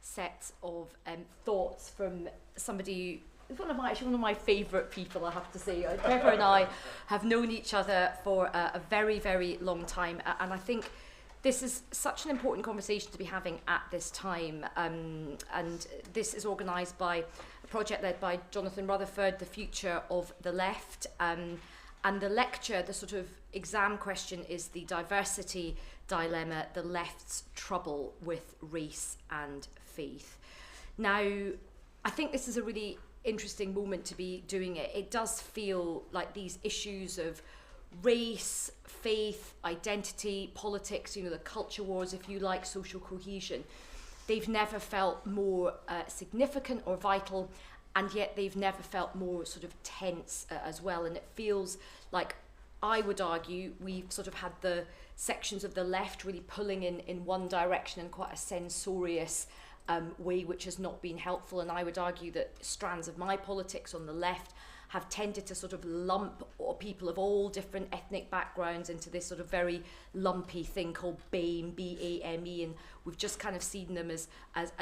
set of thoughts from somebody who's one of my favourite people, I have to say. Trevor and I have known each other for a very, very long time, and I think this is such an important conversation to be having at this time, and this is organised by a project led by Jonathan Rutherford, The Future of the Left, and the lecture, the sort of exam question is the diversity dilemma, the left's trouble with race and faith. Now, I think this is a really interesting moment to be doing it. It does feel like these issues of race, faith, identity, politics, the culture wars, if you like, social cohesion, they've never felt more significant or vital, and yet they've never felt more sort of tense as well. And it feels like, I would argue, we've sort of had the sections of the left really pulling in one direction in quite a censorious way, which has not been helpful. And I would argue that strands of my politics on the left have tended to sort of lump people of all different ethnic backgrounds into this sort of very lumpy thing called BAME, B-A-M-E, and we've just kind of seen them as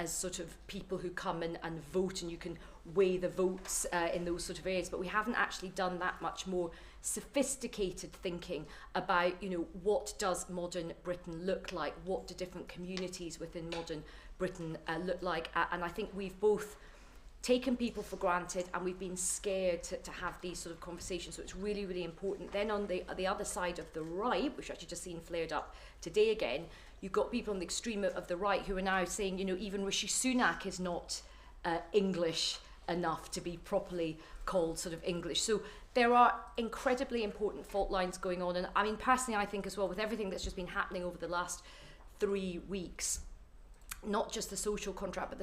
sort of people who come and vote, and you can weigh the votes in those sort of areas, but we haven't actually done that much more sophisticated thinking about, what does modern Britain look like? What do different communities within modern Britain look like? And I think we've both taken people for granted, and we've been scared to have these sort of conversations. So it's really, really important. Then on the other side of the right, which I've actually just seen flared up today again, you've got people on the extreme of the right who are now saying, even Rishi Sunak is not English enough to be properly called sort of English. So there are incredibly important fault lines going on. And I mean, personally, I think as well, with everything that's just been happening over the last 3 weeks, not just the social contract, but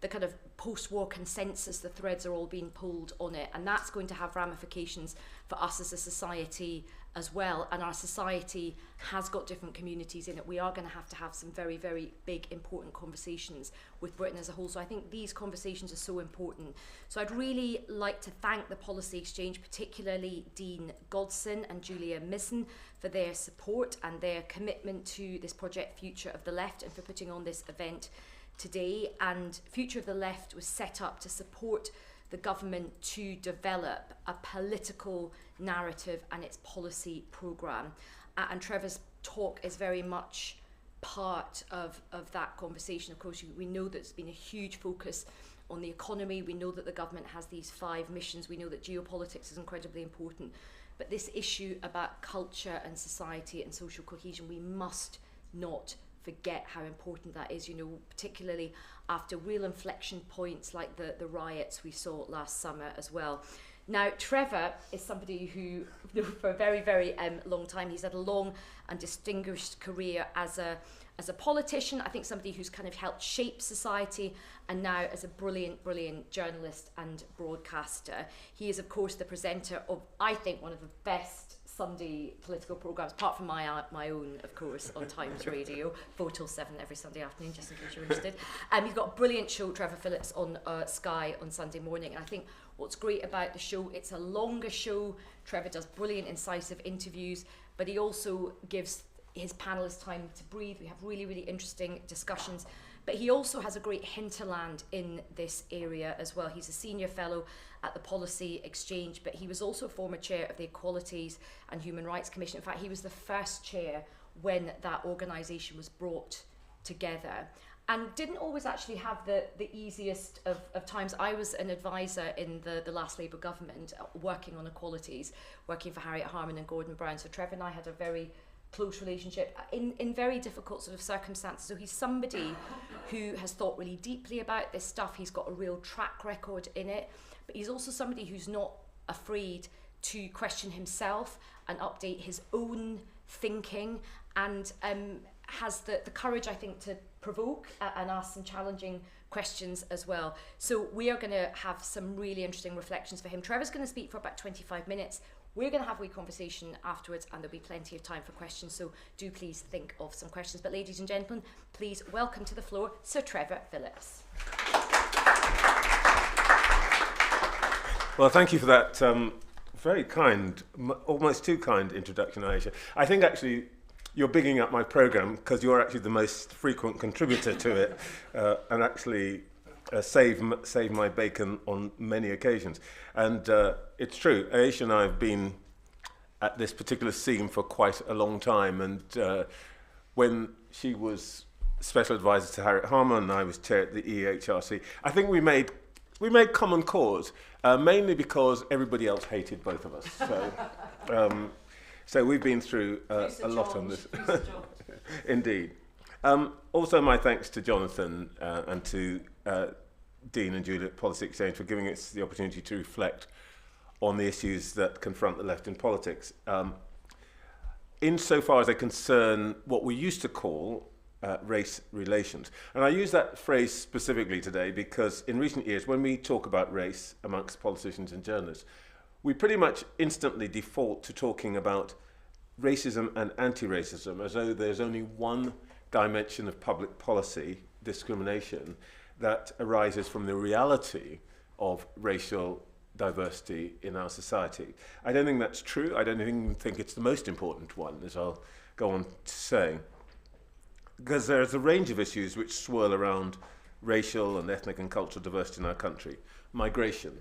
the kind of post-war consensus, the threads are all being pulled on it, and that's going to have ramifications for us as a society as well. And our society has got different communities in it. We are going to have some very, very big, important conversations with Britain as a whole. So I think these conversations are so important. So I'd really like to thank the Policy Exchange, particularly Dean Godson and Julia Misson, for their support and their commitment to this project, Future of the Left, and for putting on this event today. And Future of the Left was set up to support the government to develop a political narrative and its policy programme. And Trevor's talk is very much part of that conversation. Of course, we know that there's been a huge focus on the economy. We know that the government has these 5 missions. We know that geopolitics is incredibly important. But this issue about culture and society and social cohesion, we must not forget how important that is, particularly after real inflection points like the riots we saw last summer as well. Now, Trevor is somebody who, for a very, very long time, he's had a long and distinguished career as a politician. I think somebody who's kind of helped shape society, and now as a brilliant, brilliant journalist and broadcaster. He is, of course, the presenter of, I think, one of the best Sunday political programmes, apart from my own, of course, on Times Radio, 4 till 7 every Sunday afternoon, just in case you're interested. He's got a brilliant show, Trevor Phillips, on Sky on Sunday morning. And I think what's great about the show, it's a longer show. Trevor does brilliant, incisive interviews, but he also gives his panellists time to breathe. We have really, really interesting discussions. But he also has a great hinterland in this area as well. He's a senior fellow at the Policy Exchange, but he was also a former chair of the Equalities and Human Rights Commission. In fact, he was the first chair when that organisation was brought together, and didn't always actually have the easiest of times. I was an advisor in the last Labour government, working on equalities, working for Harriet Harman and Gordon Brown. So Trevor and I had a very close relationship in very difficult sort of circumstances. So he's somebody who has thought really deeply about this stuff. He's got a real track record in it, but he's also somebody who's not afraid to question himself and update his own thinking, and has the courage, I think, to provoke and ask some challenging questions as well. So we are going to have some really interesting reflections for him. Trevor's going to speak for about 25 minutes. We're going to have a wee conversation afterwards, and there'll be plenty of time for questions, so do please think of some questions. But ladies and gentlemen, please welcome to the floor Sir Trevor Phillips. Well, thank you for that very kind, almost too kind introduction, Aisha. I think actually you're bigging up my programme because you're actually the most frequent contributor to it, and actually save my bacon on many occasions. And it's true, Aisha and I have been at this particular scene for quite a long time, and when she was special advisor to Harriet Harman and I was chair at the EHRC, I think we made common cause, mainly because everybody else hated both of us. So we've been through a lot on this. Indeed. Also, my thanks to Jonathan and to Dean and Julie at Policy Exchange for giving us the opportunity to reflect on the issues that confront the left in politics. Insofar as they concern what we used to call race relations. And I use that phrase specifically today because in recent years, when we talk about race amongst politicians and journalists, we pretty much instantly default to talking about racism and anti-racism as though there's only one dimension of public policy, discrimination, that arises from the reality of racial diversity in our society. I don't think that's true. I don't even think it's the most important one, as I'll go on to say. Because there's a range of issues which swirl around racial and ethnic and cultural diversity in our country. Migration,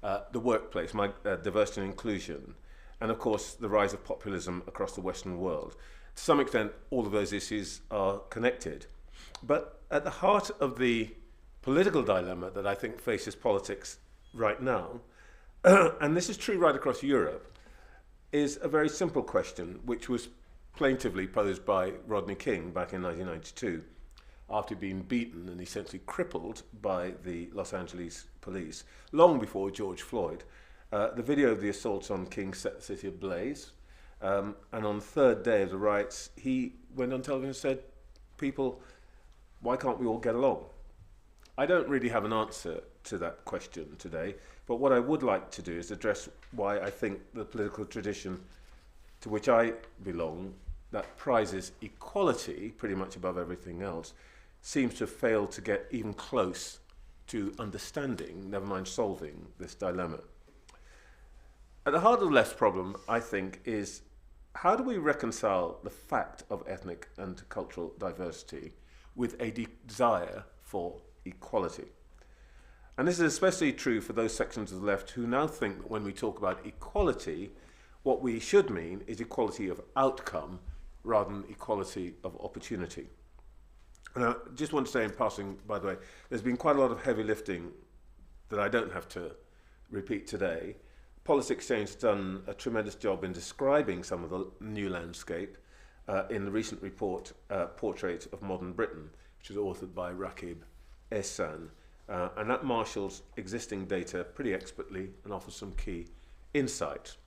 the workplace, diversity and inclusion, and of course the rise of populism across the Western world. To some extent, all of those issues are connected. But at the heart of the political dilemma that I think faces politics right now, and this is true right across Europe, is a very simple question, which was plaintively posed by Rodney King back in 1992, after being beaten and essentially crippled by the Los Angeles police, long before George Floyd. The video of the assaults on King set the city ablaze, and on the third day of the riots, he went on television and said, "People, why can't we all get along?" I don't really have an answer to that question today, but what I would like to do is address why I think the political tradition to which I belong, that prizes equality pretty much above everything else, seems to have failed to get even close to understanding, never mind solving, this dilemma. At the heart of the left's problem, I think, is how do we reconcile the fact of ethnic and cultural diversity with a desire for equality? And this is especially true for those sections of the left who now think that when we talk about equality, what we should mean is equality of outcome rather than equality of opportunity. And I just want to say in passing, by the way, there's been quite a lot of heavy lifting that I don't have to repeat today. Policy Exchange has done a tremendous job in describing some of the new landscape in the recent report, Portrait of Modern Britain, which is authored by Rakib Ehsan. And that marshals existing data pretty expertly and offers some key insights.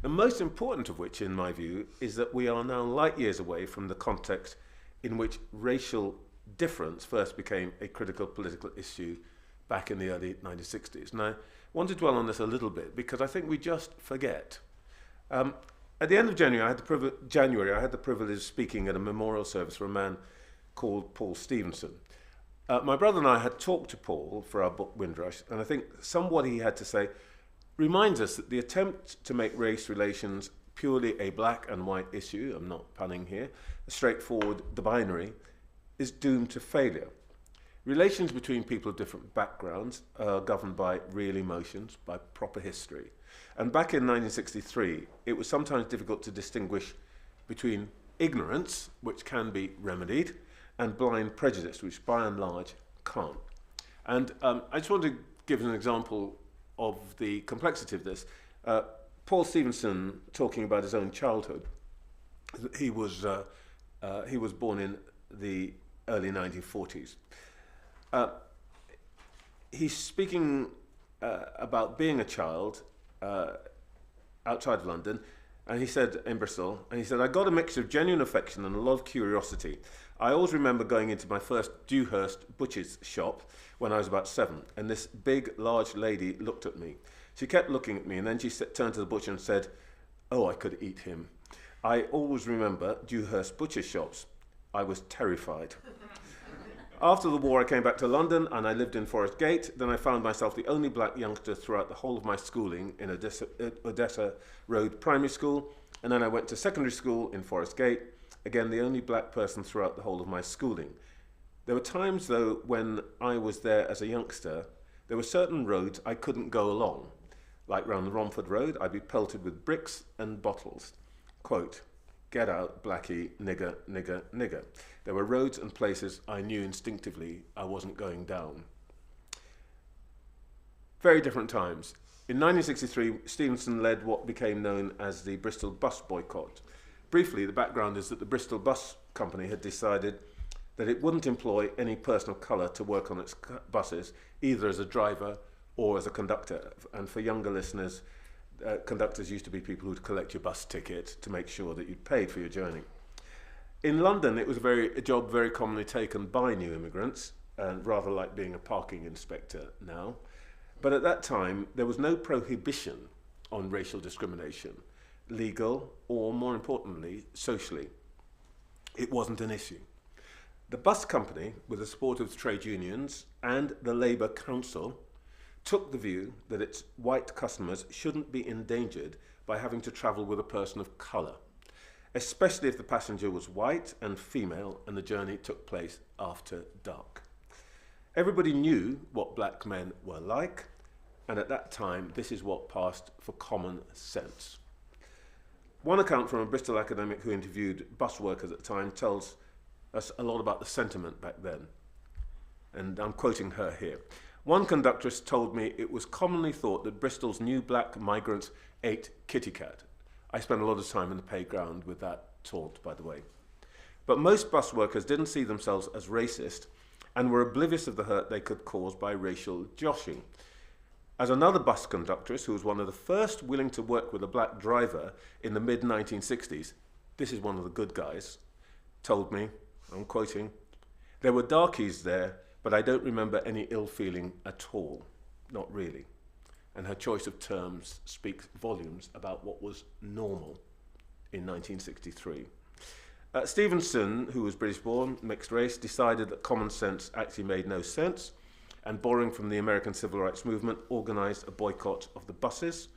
The most important of which, in my view, is that we are now light years away from the context in which racial difference first became a critical political issue back in the early 1960s. And I want to dwell on this a little bit because I think we just forget. At the end of January, I had the privilege of speaking at a memorial service for a man called Paul Stevenson. My brother and I had talked to Paul for our book Windrush, and I think somewhat he had to say reminds us that the attempt to make race relations purely a black and white issue, I'm not punning here, straightforward, the binary, is doomed to failure. Relations between people of different backgrounds are governed by real emotions, by proper history. And back in 1963, it was sometimes difficult to distinguish between ignorance, which can be remedied, and blind prejudice, which by and large can't. And I just want to give an example of the complexity of this. Paul Stevenson, talking about his own childhood, he was born in the early 1940s. He's speaking about being a child outside of London, and he said, in Bristol, and he said, "I got a mixture of genuine affection and a lot of curiosity. I always remember going into my first Dewhurst butcher's shop when I was about 7, and this big, large lady looked at me. She kept looking at me, and then she turned to the butcher and said, 'Oh, I could eat him.' I always remember Dewhurst butcher shops. I was terrified." After the war, I came back to London and I lived in Forest Gate. Then I found myself the only black youngster throughout the whole of my schooling in Odessa Road Primary School. And then I went to secondary school in Forest Gate. again the only black person throughout the whole of my schooling. There were times though when I was there as a youngster, there were certain roads I couldn't go along. Like round the Romford Road, I'd be pelted with bricks and bottles. Quote, "Get out, blackie, nigger, nigger, nigger." There were roads and places I knew instinctively I wasn't going down. Very different times. In 1963, Stevenson led what became known as the Bristol bus boycott. Briefly, the background is that the Bristol Bus Company had decided that it wouldn't employ any person of colour to work on its buses, either as a driver or as a conductor. And for younger listeners, conductors used to be people who'd collect your bus ticket to make sure that you'd paid for your journey. In London, it was a job very commonly taken by new immigrants, and rather like being a parking inspector now. But at that time, there was no prohibition on racial discrimination, legal or, more importantly, socially. It wasn't an issue. The bus company, with the support of trade unions and the Labour Council, took the view that its white customers shouldn't be endangered by having to travel with a person of colour, especially if the passenger was white and female and the journey took place after dark. Everybody knew what black men were like, and at that time, this is what passed for common sense. One account from a Bristol academic who interviewed bus workers at the time tells us a lot about the sentiment back then. And I'm quoting her here. "One conductress told me it was commonly thought that Bristol's new black migrants ate kitty cat." I spent a lot of time in the playground with that taunt, by the way. But most bus workers didn't see themselves as racist and were oblivious of the hurt they could cause by racial joshing. As another bus conductress, who was one of the first willing to work with a black driver in the mid-1960s, this is one of the good guys, told me, I'm quoting, "There were darkies there, but I don't remember any ill feeling at all, not really." And her choice of terms speaks volumes about what was normal in 1963. Stevenson, who was British born, mixed race, decided that common sense actually made no sense, and borrowing from the American Civil Rights Movement, organised a boycott of the buses.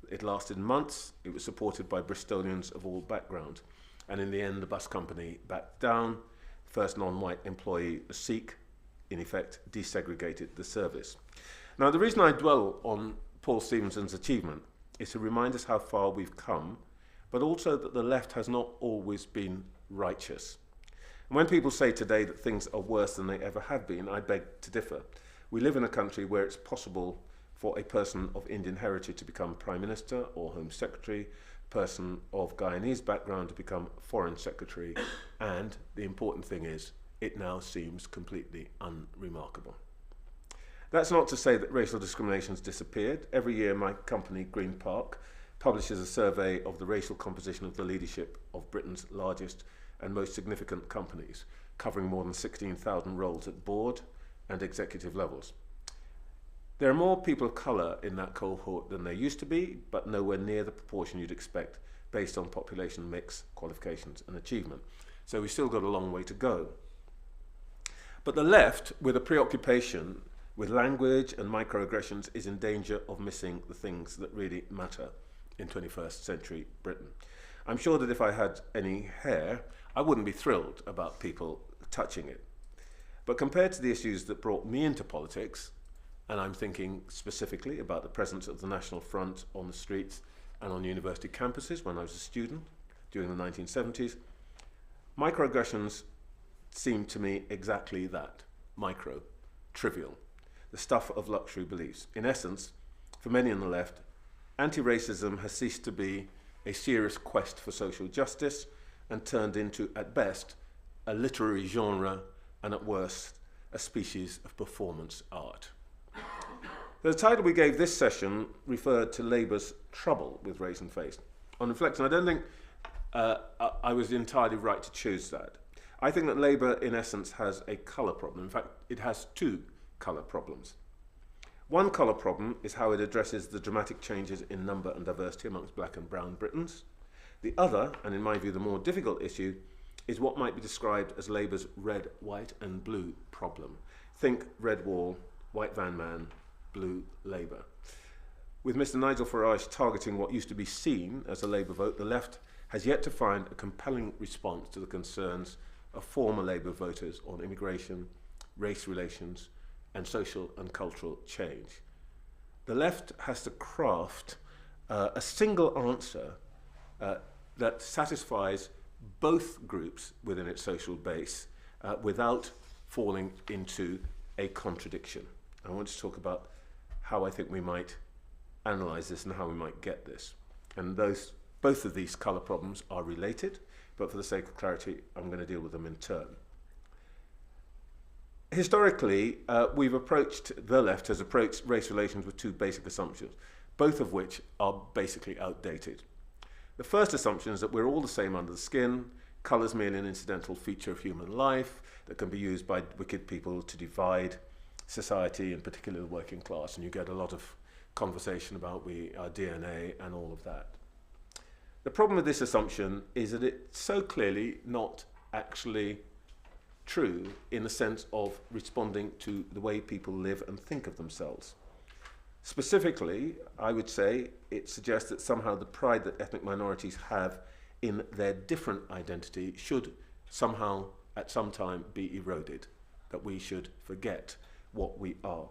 It lasted months. It was supported by Bristolians of all backgrounds. And in the end, the bus company backed down. First non-white employee, a Sikh, in effect, desegregated the service. Now, the reason I dwell on Paul Stevenson's achievement is to remind us how far we've come, but also that the left has not always been righteous. And when people say today that things are worse than they ever have been, I beg to differ. We live in a country where it's possible for a person of Indian heritage to become Prime Minister or Home Secretary, a person of Guyanese background to become Foreign Secretary, and the important thing is, it now seems completely unremarkable. That's not to say that racial discrimination's disappeared. Every year my company, Green Park, publishes a survey of the racial composition of the leadership of Britain's largest and most significant companies, covering more than 16,000 roles at board and executive levels. There are more people of colour in that cohort than there used to be, but nowhere near the proportion you'd expect based on population mix, qualifications and achievement. So we've still got a long way to go. But the left, with a preoccupation with language and microaggressions, is in danger of missing the things that really matter in 21st century Britain. I'm sure that if I had any hair, I wouldn't be thrilled about people touching it. But compared to the issues that brought me into politics, and I'm thinking specifically about the presence of the National Front on the streets and on university campuses when I was a student during the 1970s, microaggressions seemed to me exactly that, micro, trivial, the stuff of luxury beliefs. In essence, for many on the left, anti-racism has ceased to be a serious quest for social justice and turned into, at best, a literary genre and at worst, a species of performance art. The title we gave this session referred to Labour's trouble with race and face. On reflection, I don't think I was entirely right to choose that. I think that Labour, in essence, has a colour problem. In fact, it has two colour problems. One colour problem is how it addresses the dramatic changes in number and diversity amongst black and brown Britons. The other, and in my view the more difficult issue, is what might be described as Labour's red, white and blue problem. Think red wall, white van man, blue Labour. With Mr Nigel Farage targeting what used to be seen as a Labour vote, the left has yet to find a compelling response to the concerns of former Labour voters on immigration, race relations, and social and cultural change. The left has to craft a single answer that satisfies both groups within its social base without falling into a contradiction. I want to talk about how I think we might analyse this and how we might get this. And both of these colour problems are related, but for the sake of clarity, I'm going to deal with them in turn. Historically, the left has approached race relations with two basic assumptions, both of which are basically outdated. The first assumption is that we're all the same under the skin. Colour's merely an incidental feature of human life that can be used by wicked people to divide society, in particular the working class, and you get a lot of conversation about our DNA and all of that. The problem with this assumption is that it's so clearly not actually true in the sense of responding to the way people live and think of themselves. Specifically, I would say it suggests that somehow the pride that ethnic minorities have in their different identity should somehow at some time be eroded, that we should forget what we are.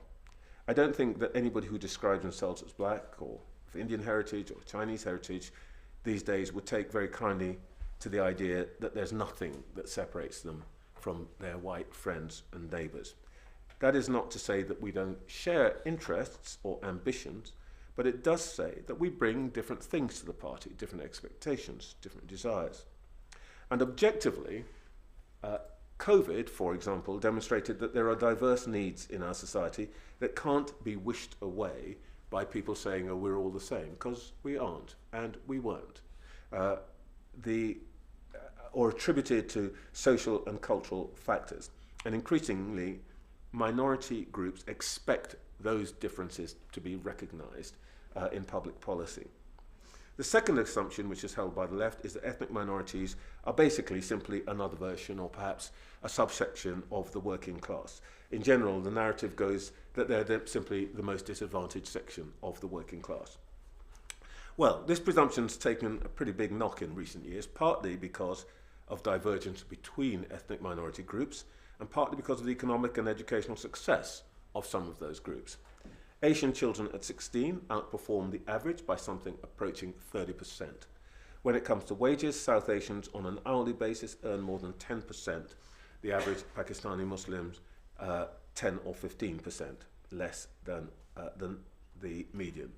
I don't think that anybody who describes themselves as black or of Indian heritage or Chinese heritage these days would take very kindly to the idea that there's nothing that separates them from their white friends and neighbours. That is not to say that we don't share interests or ambitions, but it does say that we bring different things to the party, different expectations, different desires. And objectively, COVID, for example, demonstrated that there are diverse needs in our society that can't be wished away by people saying, oh, we're all the same, because we aren't, and we weren't. Or attributed to social and cultural factors. And increasingly, minority groups expect those differences to be recognised in public policy. The second assumption, which is held by the left, is that ethnic minorities are basically simply another version or perhaps a subsection of the working class. In general, the narrative goes that they're simply the most disadvantaged section of the working class. Well, this presumption's taken a pretty big knock in recent years, partly because of divergence between ethnic minority groups, and partly because of the economic and educational success of some of those groups. Asian children at 16 outperform the average by something approaching 30%. When it comes to wages, South Asians on an hourly basis earn more than 10%. The average Pakistani Muslims 10 or 15% less than the median.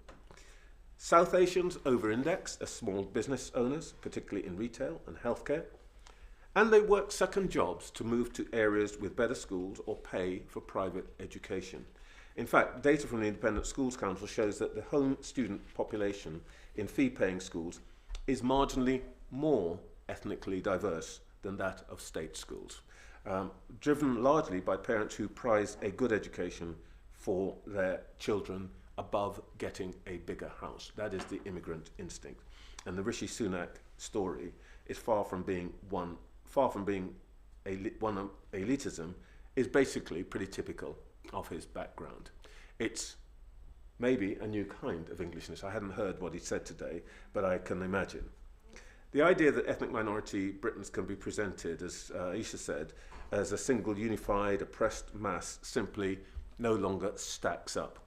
South Asians over-index as small business owners, particularly in retail and healthcare, and they work second jobs to move to areas with better schools or pay for private education. In fact, data from the Independent Schools Council shows that the home student population in fee-paying schools is marginally more ethnically diverse than that of state schools, driven largely by parents who prize a good education for their children above getting a bigger house. That is the immigrant instinct. And the Rishi Sunak story is far from being one of elitism, is basically pretty typical of his background. It's maybe a new kind of Englishness. I hadn't heard what he said today, but I can imagine. The idea that ethnic minority Britons can be presented, as Aisha said, as a single unified oppressed mass simply no longer stacks up.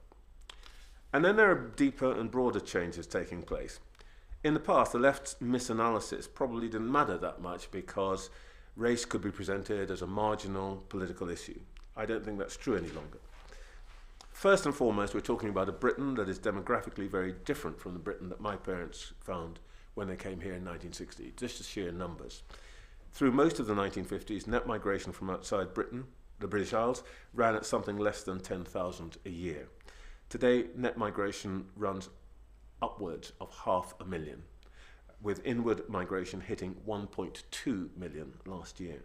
And then there are deeper and broader changes taking place. In the past, the left's misanalysis probably didn't matter that much because race could be presented as a marginal political issue. I don't think that's true any longer. First and foremost, we're talking about a Britain that is demographically very different from the Britain that my parents found when they came here in 1960, just the sheer numbers. Through most of the 1950s, net migration from outside Britain, the British Isles, ran at something less than 10,000 a year. Today, net migration runs upwards of 500,000, with inward migration hitting 1.2 million last year.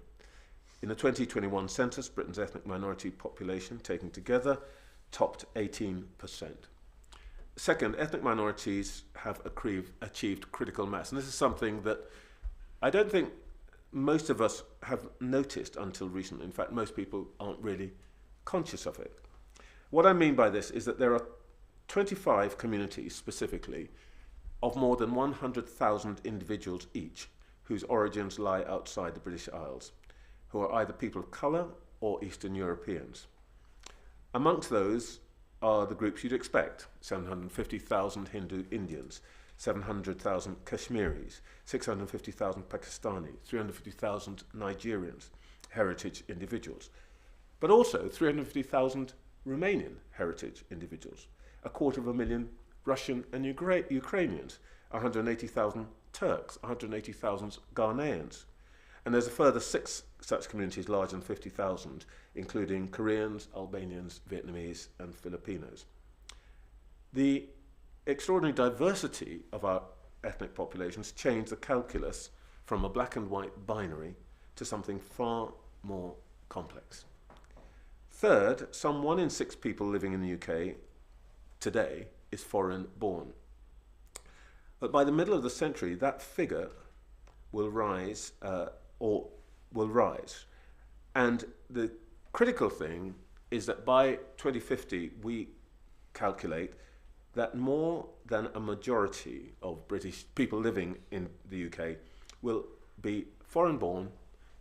In the 2021 census, Britain's ethnic minority population, taken together, topped 18%. Second, ethnic minorities have achieved critical mass. And this is something that I don't think most of us have noticed until recently. In fact, most people aren't really conscious of it. What I mean by this is that there are 25 communities specifically of more than 100,000 individuals each whose origins lie outside the British Isles, who are either people of colour or Eastern Europeans. Amongst those are the groups you'd expect: 750,000 Hindu Indians, 700,000 Kashmiris, 650,000 Pakistani, 350,000 Nigerians, heritage individuals, but also 350,000 Romanian heritage individuals, 250,000 Russian and Ukrainians, 180,000 Turks, 180,000 Ghanaians, and there's a further 6 such communities larger than 50,000, including Koreans, Albanians, Vietnamese, and Filipinos. The extraordinary diversity of our ethnic populations changed the calculus from a black and white binary to something far more complex. Third, some 1 in 6 people living in the UK today is foreign born. But by the middle of the century, that figure will rise, And the critical thing is that by 2050, we calculate that more than a majority of British people living in the UK will be foreign born,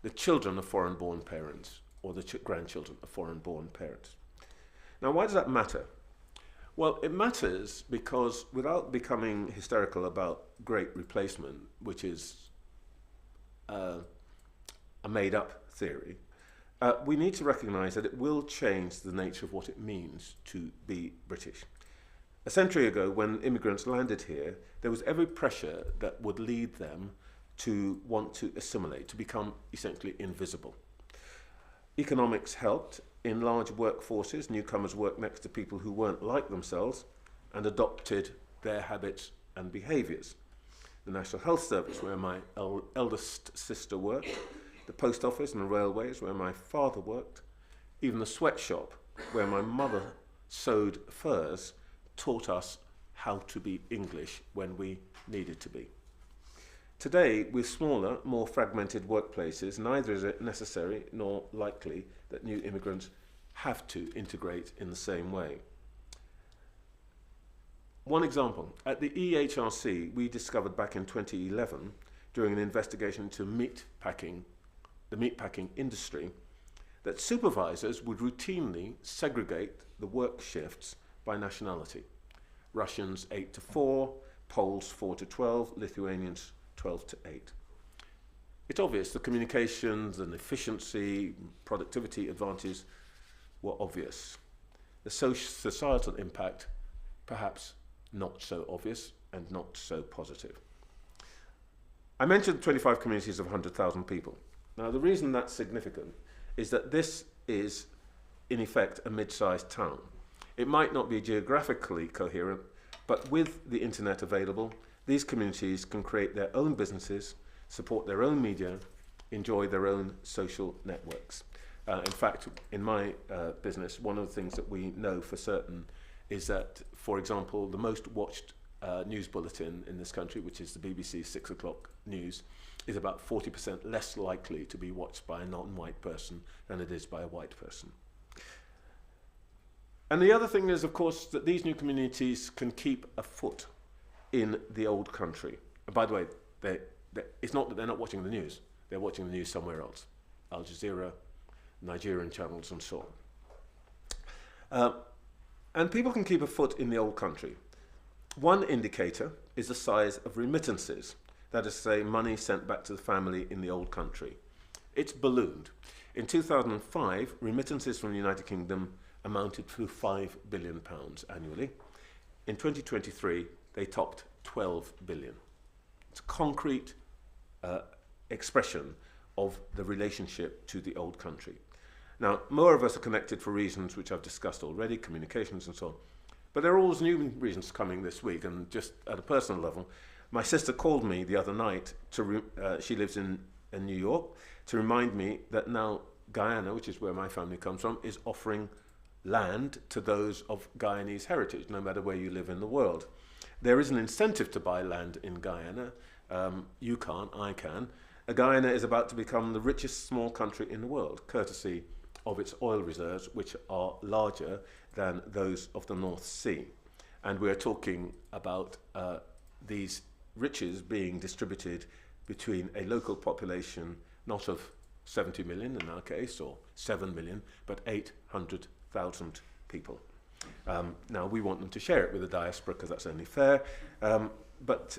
the children of foreign born parents, or the grandchildren of foreign born parents. Now, why does that matter? Well, it matters because, without becoming hysterical about great replacement, which is a made-up theory, we need to recognise that it will change the nature of what it means to be British. A century ago, when immigrants landed here, there was every pressure that would lead them to want to assimilate, to become essentially invisible. Economics helped. In large workforces, newcomers worked next to people who weren't like themselves and adopted their habits and behaviours. The National Health Service, where my eldest sister worked, the post office and the railways, where my father worked, even the sweatshop, where my mother sewed furs, taught us how to be English when we needed to be. Today, with smaller, more fragmented workplaces, neither is it necessary nor likely that new immigrants have to integrate in the same way. One example, at the EHRC, we discovered back in 2011, during an investigation into the meatpacking industry, that supervisors would routinely segregate the work shifts by nationality. Russians 8 to 4, Poles 4 to 12, Lithuanians 12 to 8. It's obvious the communications and efficiency, productivity advantages were obvious. The societal impact, perhaps not so obvious and not so positive. I mentioned 25 communities of 100,000 people. Now, the reason that's significant is that this is, in effect, a mid-sized town. It might not be geographically coherent, but with the internet available, these communities can create their own businesses, support their own media, enjoy their own social networks. In fact, in my business, one of the things that we know for certain is that, for example, the most watched news bulletin in this country, which is the BBC 6 o'clock news, is about 40% less likely to be watched by a non-white person than it is by a white person. And the other thing is, of course, that these new communities can keep a foot in the old country. And by the way, it's not that they're not watching the news. They're watching the news somewhere else. Al Jazeera, Nigerian channels, and so on. And people can keep a foot in the old country. One indicator is the size of remittances, that is to say, money sent back to the family in the old country. It's ballooned. In 2005, remittances from the United Kingdom amounted to £5 billion annually. In 2023, they topped 12 billion. It's a concrete expression of the relationship to the old country. Now, more of us are connected for reasons which I've discussed already, communications and so on. But there are always new reasons coming this week, and just at a personal level, my sister called me the other night, she lives in New York, to remind me that now Guyana, which is where my family comes from, is offering land to those of Guyanese heritage, no matter where you live in the world. There is an incentive to buy land in Guyana. You can't, I can. Guyana is about to become the richest small country in the world, courtesy of its oil reserves, which are larger than those of the North Sea. And we're talking about these riches being distributed between a local population not of 70 million in our case, or 7 million, but 800,000 people. Now, we want them to share it with the diaspora because that's only fair, but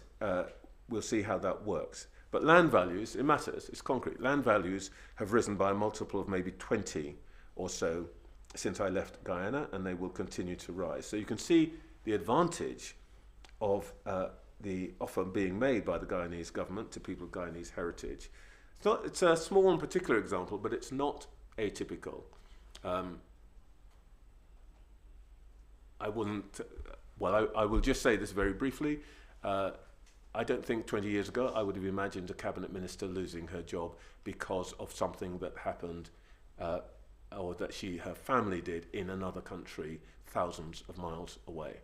we'll see how that works. But land values, it matters, it's concrete. Land values have risen by a multiple of maybe 20 or so since I left Guyana, and they will continue to rise. So you can see the advantage of the offer being made by the Guyanese government to people of Guyanese heritage. It's a small and particular example, but it's not atypical. I will just say this very briefly. I don't think 20 years ago I would have imagined a cabinet minister losing her job because of something that happened or that her family did in another country thousands of miles away.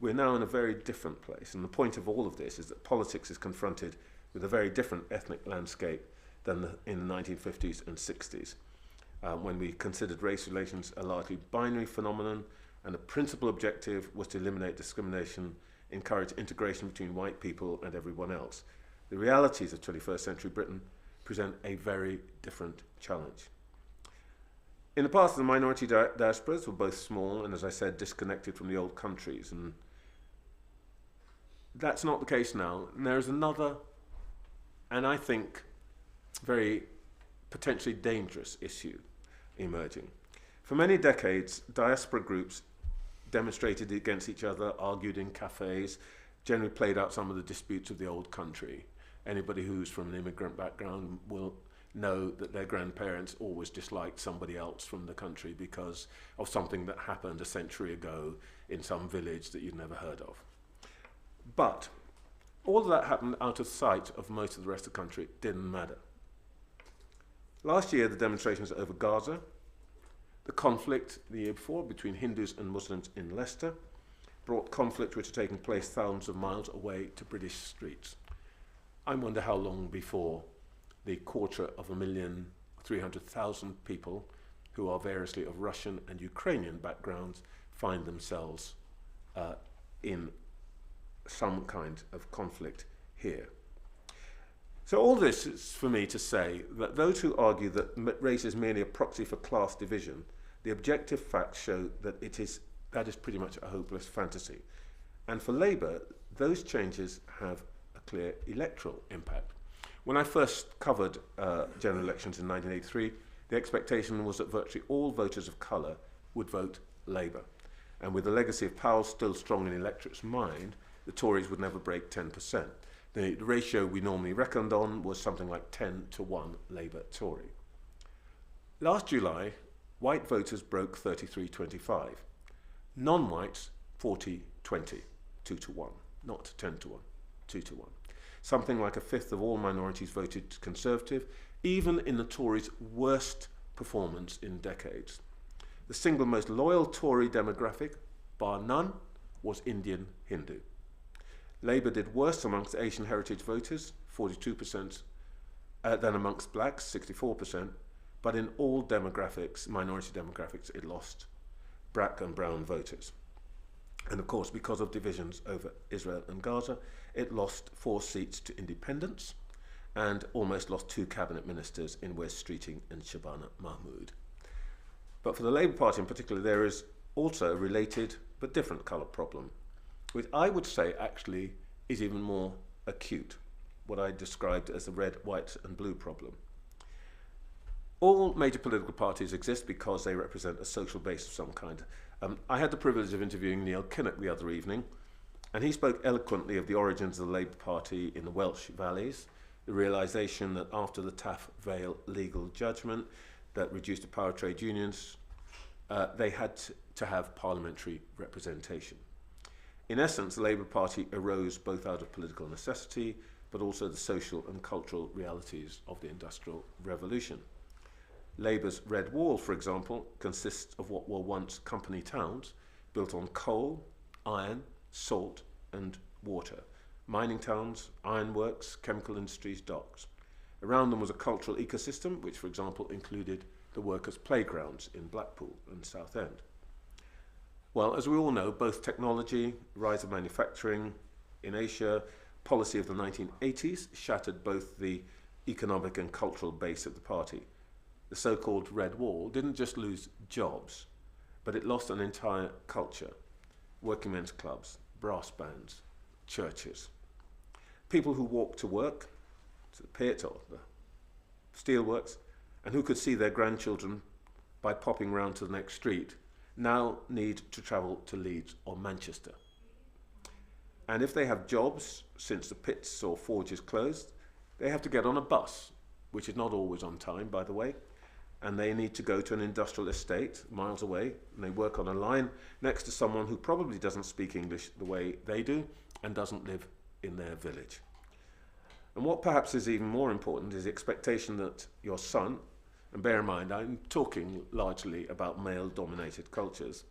We're now in a very different place, and the point of all of this is that politics is confronted with a very different ethnic landscape than in the 1950s and 60s, when we considered race relations a largely binary phenomenon, and the principal objective was to eliminate discrimination, encourage integration between white people and everyone else. The realities of 21st century Britain present a very different challenge. In the past, the minority diasporas were both small and, as I said, disconnected from the old countries, and that's not the case now. And there is another, and I think, very potentially dangerous issue emerging. For many decades, diaspora groups demonstrated against each other, argued in cafes, generally played out some of the disputes of the old country. Anybody who's from an immigrant background will know that their grandparents always disliked somebody else from the country because of something that happened a century ago in some village that you'd never heard of. But all of that happened out of sight of most of the rest of the country. It didn't matter. Last year, the demonstrations over Gaza, the conflict the year before between Hindus and Muslims in Leicester, brought conflict which had taken place thousands of miles away to British streets. I wonder how long before the 250,300,000 people who are variously of Russian and Ukrainian backgrounds find themselves in some kind of conflict here. So all this is for me to say that those who argue that race is merely a proxy for class division, the objective facts show that that is pretty much a hopeless fantasy. And for Labour, those changes have a clear electoral impact. When I first covered general elections in 1983, the expectation was that virtually all voters of colour would vote Labour. And with the legacy of Powell still strong in the electorate's mind, the Tories would never break 10%. The ratio we normally reckoned on was something like 10 to 1 Labour-Tory. Last July, white voters broke 33-25. Non-whites, 40-20, 2 to 1. Not 10 to 1, 2 to 1. Something like a fifth of all minorities voted Conservative, even in the Tories' worst performance in decades. The single most loyal Tory demographic, bar none, was Indian Hindu. Labour did worse amongst Asian heritage voters, 42%, than amongst blacks, 64%, but in all demographics, minority demographics, it lost black and brown voters. And of course, because of divisions over Israel and Gaza, it lost 4 seats to independents and almost lost 2 cabinet ministers in Wes Streeting and Shabana Mahmood. But for the Labour Party in particular, there is also a related but different colour problem, which I would say actually is even more acute, what I described as the red, white and blue problem. All major political parties exist because they represent a social base of some kind. I had the privilege of interviewing Neil Kinnock the other evening, and he spoke eloquently of the origins of the Labour Party in the Welsh valleys, the realisation that after the Taff Vale legal judgment that reduced the power of trade unions, they had to have parliamentary representation. In essence, the Labour Party arose both out of political necessity, but also the social and cultural realities of the Industrial Revolution. Labour's Red Wall, for example, consists of what were once company towns, built on coal, iron, salt and water. Mining towns, ironworks, chemical industries, docks. Around them was a cultural ecosystem, which, for example, included the workers' playgrounds in Blackpool and Southend. Well, as we all know, both technology, rise of manufacturing, In Asia, policy of the 1980s shattered both the economic and cultural base of the party. The so-called Red Wall didn't just lose jobs, but it lost an entire culture. Working men's clubs, brass bands, churches. People who walked to work, to the pit or the steelworks, and who could see their grandchildren by popping round to the next street, now need to travel to Leeds or Manchester. And if they have jobs, since the pits or forges closed, they have to get on a bus, which is not always on time, by the way, and they need to go to an industrial estate miles away, and they work on a line next to someone who probably doesn't speak English the way they do and doesn't live in their village. And what perhaps is even more important is the expectation that your son, and bear in mind, I'm talking largely about male-dominated cultures,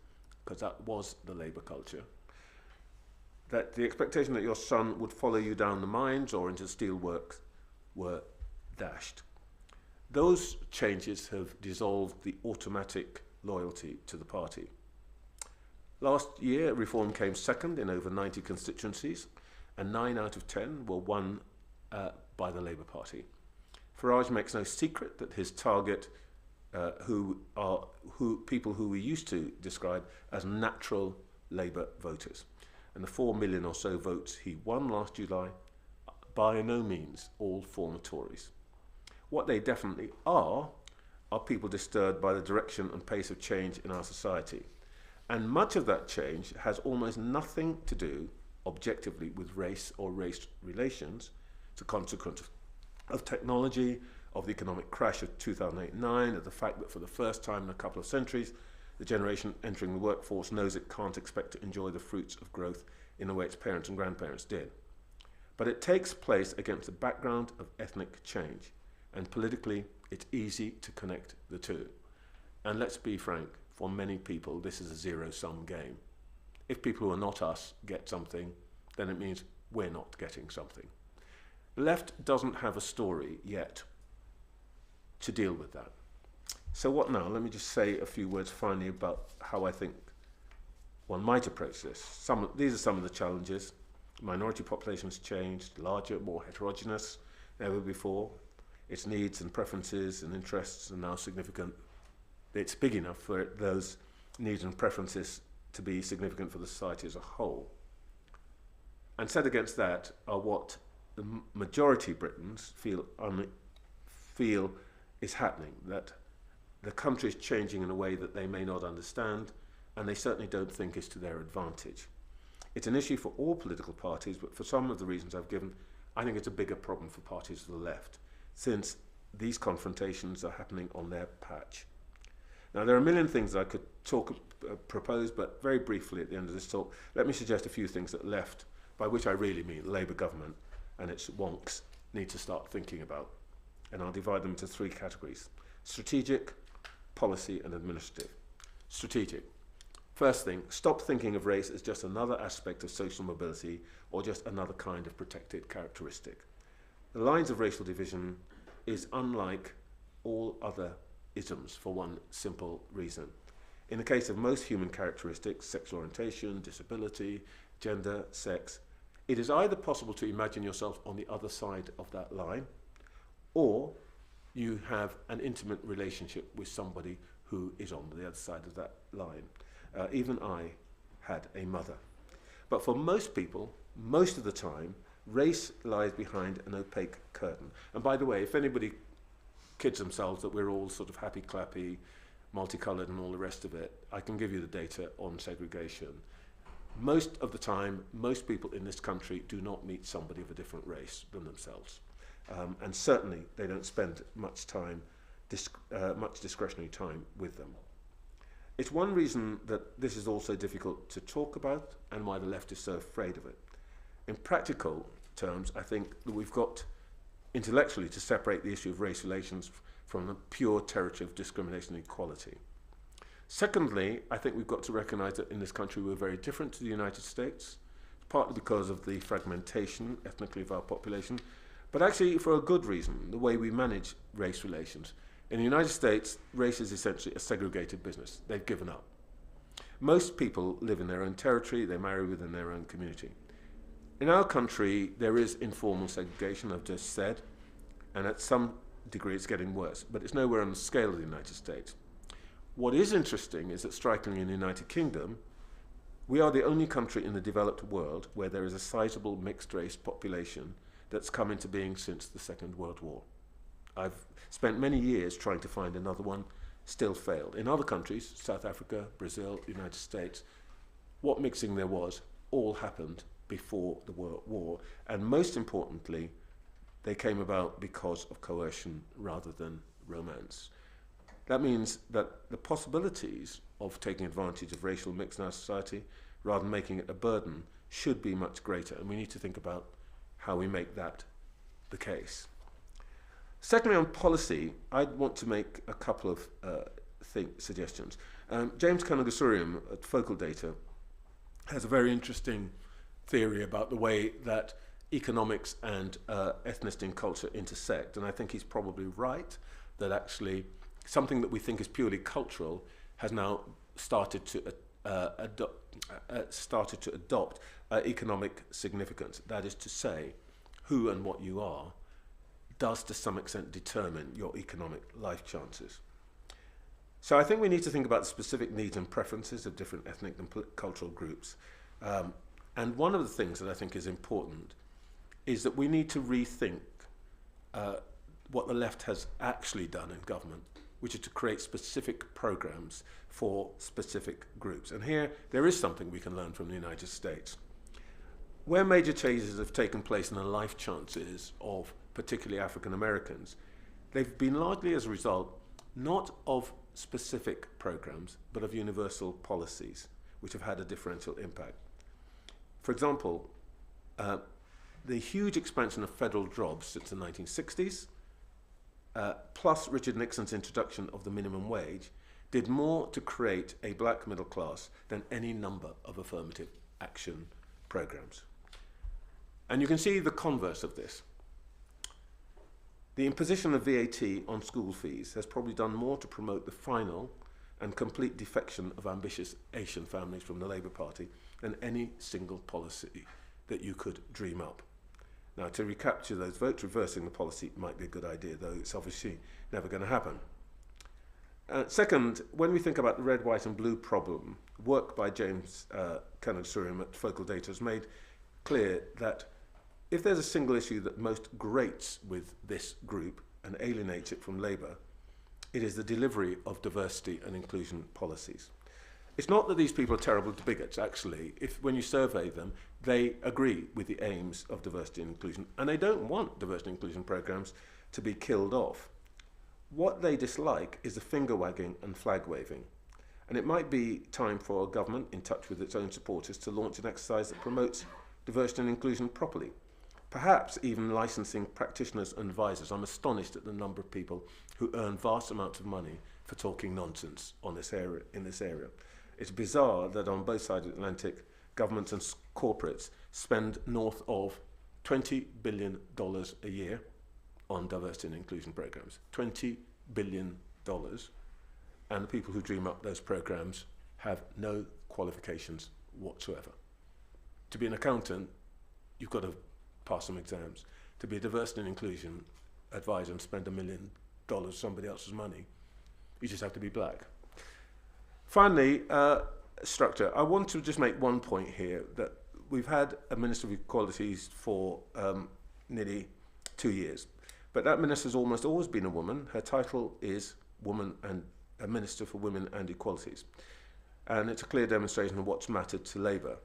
because that was the Labour culture, that the expectation that your son would follow you down the mines or into steelworks were dashed. Those changes have dissolved the automatic loyalty to the party. Last year, Reform came second in over 90 constituencies, and 9 out of 10 were won by the Labour Party. Farage makes no secret that his target, people who we used to describe as natural Labour voters, and the 4 million or so votes he won last July, by no means all former Tories. What they definitely are people disturbed by the direction and pace of change in our society. And much of that change has almost nothing to do, objectively, with race or race relations. It's a consequence of technology, of the economic crash of 2008-9, of the fact that for the first time in a couple of centuries, the generation entering the workforce knows it can't expect to enjoy the fruits of growth in the way its parents and grandparents did. But it takes place against the background of ethnic change, and politically it's easy to connect the two. And let's be frank, for many people this is a zero-sum game. If people who are not us get something, then it means we're not getting something. The left doesn't have a story yet to deal with that. So what now? Let me just say a few words finally about how I think one might approach this. These are some of the challenges. Minority population has changed, larger, more heterogeneous than ever before. Its needs and preferences and interests are now significant. It's big enough for those needs and preferences to be significant for the society as a whole. And set against that are what the majority Britons feel is happening, that the country is changing in a way that they may not understand, and they certainly don't think is to their advantage. It's an issue for all political parties, but for some of the reasons I've given, I think it's a bigger problem for parties to the left, since these confrontations are happening on their patch. Now, there are a million things I could propose, but very briefly at the end of this talk, let me suggest a few things that left, by which I really mean the Labour government and its wonks, need to start thinking about. And I'll divide them into 3 categories: strategic, policy, and administrative. Strategic. First thing, stop thinking of race as just another aspect of social mobility or just another kind of protected characteristic. The lines of racial division is unlike all other isms for one simple reason. In the case of most human characteristics, sexual orientation, disability, gender, sex, it is either possible to imagine yourself on the other side of that line, or you have an intimate relationship with somebody who is on the other side of that line. Even I had a mother. But for most people, most of the time, race lies behind an opaque curtain. And by the way, if anybody kids themselves that we're all sort of happy-clappy, multicoloured and all the rest of it, I can give you the data on segregation. Most of the time, most people in this country do not meet somebody of a different race than themselves. And certainly they don't spend much time, much discretionary time with them. It's one reason that this is also difficult to talk about and why the left is so afraid of it. In practical terms, I think that we've got intellectually to separate the issue of race relations from the pure territory of discrimination and equality. Secondly, I think we've got to recognise that in this country we're very different to the United States, partly because of the fragmentation ethnically of our population, but actually for a good reason, the way we manage race relations. In the United States, race is essentially a segregated business. They've given up. Most people live in their own territory, they marry within their own community. In our country, there is informal segregation, I've just said, and at some degree it's getting worse, but it's nowhere on the scale of the United States. What is interesting is that, strikingly, in the United Kingdom, we are the only country in the developed world where there is a sizable mixed-race population that's come into being since the Second World War. I've spent many years trying to find another one, still failed. In other countries, South Africa, Brazil, United States, what mixing there was all happened before the World War, and most importantly, they came about because of coercion rather than romance. That means that the possibilities of taking advantage of racial mix in our society, rather than making it a burden, should be much greater, and we need to think about how we make that the case. Secondly, on policy, I'd want to make a couple of suggestions. James Kanagasuriam at Focal Data has a very interesting theory about the way that economics and ethnicity and culture intersect, and I think he's probably right that actually something that we think is purely cultural has now started to adopt economic significance. That is to say, who and what you are does to some extent determine your economic life chances. So I think we need to think about the specific needs and preferences of different ethnic and cultural groups. And one of the things that I think is important is that we need to rethink what the left has actually done in government, which is to create specific programs for specific groups. And here, there is something we can learn from the United States. Where major changes have taken place in the life chances of particularly African Americans, they've been largely as a result not of specific programs, but of universal policies, which have had a differential impact. For example, the huge expansion of federal jobs since the 1960s, plus Richard Nixon's introduction of the minimum wage, did more to create a black middle class than any number of affirmative action programs. And you can see the converse of this. The imposition of VAT on school fees has probably done more to promote the final and complete defection of ambitious Asian families from the Labour Party than any single policy that you could dream up. Now, to recapture those votes, reversing the policy might be a good idea, though it's obviously never going to happen. Second, when we think about the red, white and blue problem, work by James Kanagasuriam at Focal Data has made clear that if there's a single issue that most grates with this group and alienates it from Labour, it is the delivery of diversity and inclusion policies. It's not that these people are terrible bigots, actually. When you survey them, they agree with the aims of diversity and inclusion, and they don't want diversity and inclusion programs to be killed off. What they dislike is the finger wagging and flag waving. And it might be time for a government in touch with its own supporters to launch an exercise that promotes diversity and inclusion properly. Perhaps even licensing practitioners and advisors. I'm astonished at the number of people who earn vast amounts of money for talking nonsense in this area. It's bizarre that on both sides of the Atlantic, governments and corporates spend north of $20 billion a year on diversity and inclusion programs. $20 billion. And the people who dream up those programs have no qualifications whatsoever. To be an accountant, you've got to pass some exams. To be a diversity and inclusion advisor and spend $1 million somebody else's money, you just have to be black. Finally, structure. I want to just make one point here, that we've had a Minister of Equalities for nearly 2 years, but that minister has almost always been a woman. Her title is Woman and a Minister for Women and Equalities, and it's a clear demonstration of what's mattered to Labour.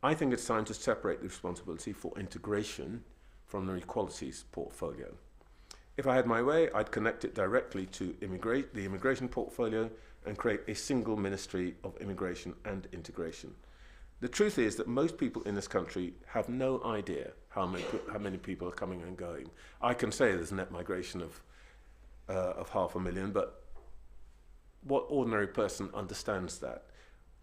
I think it's time to separate the responsibility for integration from the equalities portfolio. If I had my way, I'd connect it directly to the immigration portfolio and create a single Ministry of Immigration and Integration. The truth is that most people in this country have no idea how many people are coming and going. I can say there's a net migration of 500,000, but what ordinary person understands that?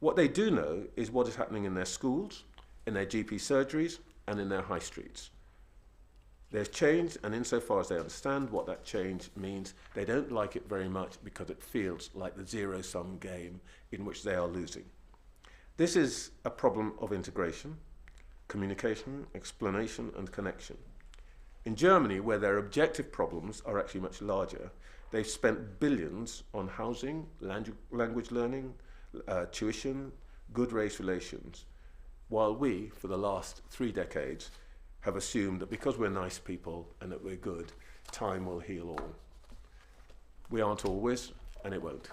What they do know is what is happening in their schools, in their GP surgeries, and in their high streets. There's change, and insofar as they understand what that change means, they don't like it very much because it feels like the zero-sum game in which they are losing. This is a problem of integration. communication, explanation, and connection. In Germany, where their objective problems are actually much larger, they've spent billions on housing, language learning, tuition, good race relations, while we, for the last 3 decades, have assumed that because we're nice people and that we're good, time will heal all. We aren't always, and it won't.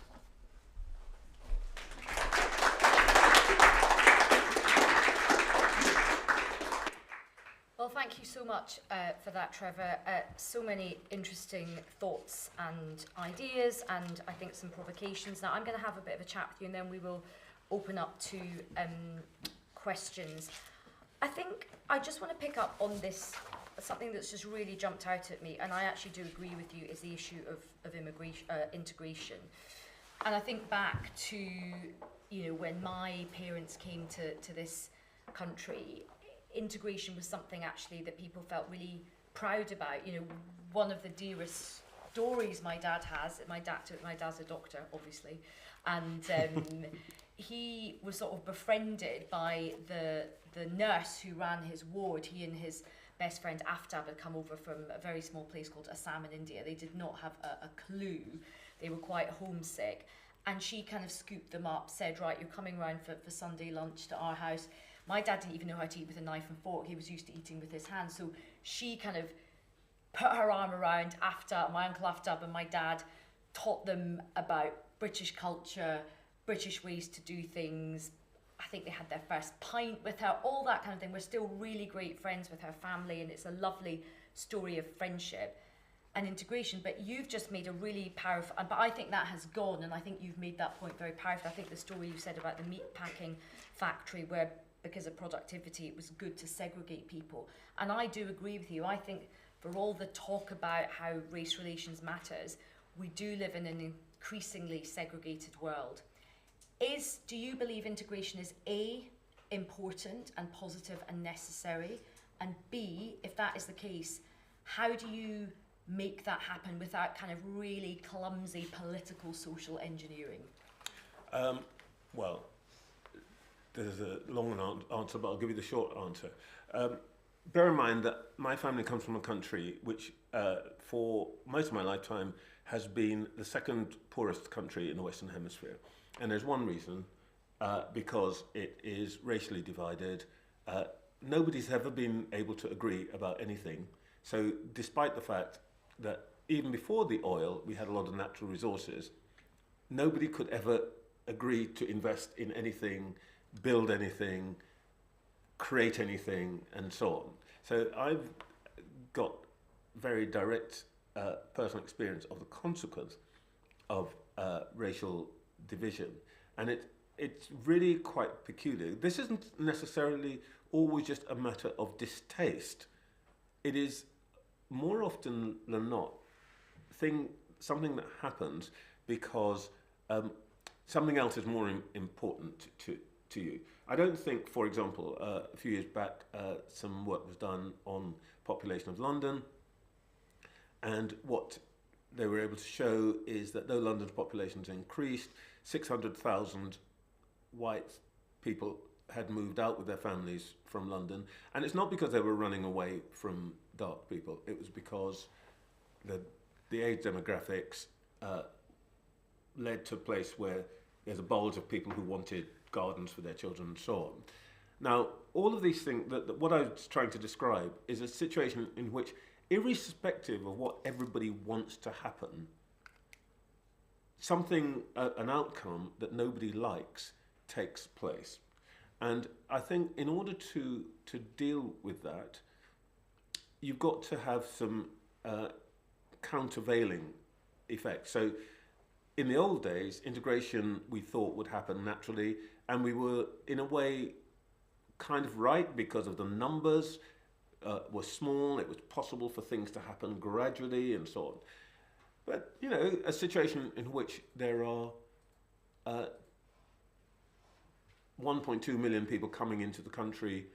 Well, thank you so much for that, Trevor. So many interesting thoughts and ideas, and I think some provocations. Now, I'm going to have a bit of a chat with you, and then we will open up to questions. I think I just want to pick up on this, something that's just really jumped out at me, and I actually do agree with you, is the issue of integration. And I think back to, you know, when my parents came to this country, integration was something actually that people felt really proud about. You know, one of the dearest stories my dad has, my dad's a doctor, obviously, and he was sort of befriended by the nurse who ran his ward. He and his best friend Aftab had come over from a very small place called Assam in India. They did not have a clue. They were quite homesick. And she kind of scooped them up, said, right, you're coming round for Sunday lunch to our house. My dad didn't even know how to eat with a knife and fork. He was used to eating with his hands. So she kind of put her arm around Aftab, my uncle Aftab, and my dad, taught them about British culture, British ways to do things. I think they had their first pint with her, all that kind of thing. We're still really great friends with her family, and it's a lovely story of friendship and integration. But you've just made a really powerful, but I think that has gone, and I think you've made that point very powerful. I think the story you said about the meat packing factory, where because of productivity it was good to segregate people, and I do agree with you. I think for all the talk about how race relations matters, we do live in an increasingly segregated world. Do you believe integration is A, important and positive and necessary, and B, if that is the case, how do you make that happen without kind of really clumsy political social engineering? Well, there's a long answer, but I'll give you the short answer. Bear in mind that my family comes from a country which, for most of my lifetime, has been the second poorest country in the Western Hemisphere. And there's one reason, because it is racially divided. Nobody's ever been able to agree about anything. So despite the fact that even before the oil, we had a lot of natural resources, nobody could ever agree to invest in anything, build anything, create anything, and so on. So I've got very direct personal experience of the consequence of racial division, and it's really quite peculiar. This isn't necessarily always just a matter of distaste. It is more often than not something that happens because something else is more important to you. I don't think, for example, a few years back, some work was done on population of London, and what they were able to show is that though London's population's increased, 600,000 white people had moved out with their families from London, and it's not because they were running away from dark people. It was because the age demographics led to a place where there's a bulge of people who wanted gardens for their children and so on. Now, all of these things, what I was trying to describe is a situation in which, irrespective of what everybody wants to happen, an outcome that nobody likes takes place. And I think in order to deal with that, you've got to have some countervailing effects. So in the old days, integration we thought would happen naturally, and we were in a way kind of right because of the numbers were small. It was possible for things to happen gradually and so on. But, you know, a situation in which there are 1.2 million people coming into the country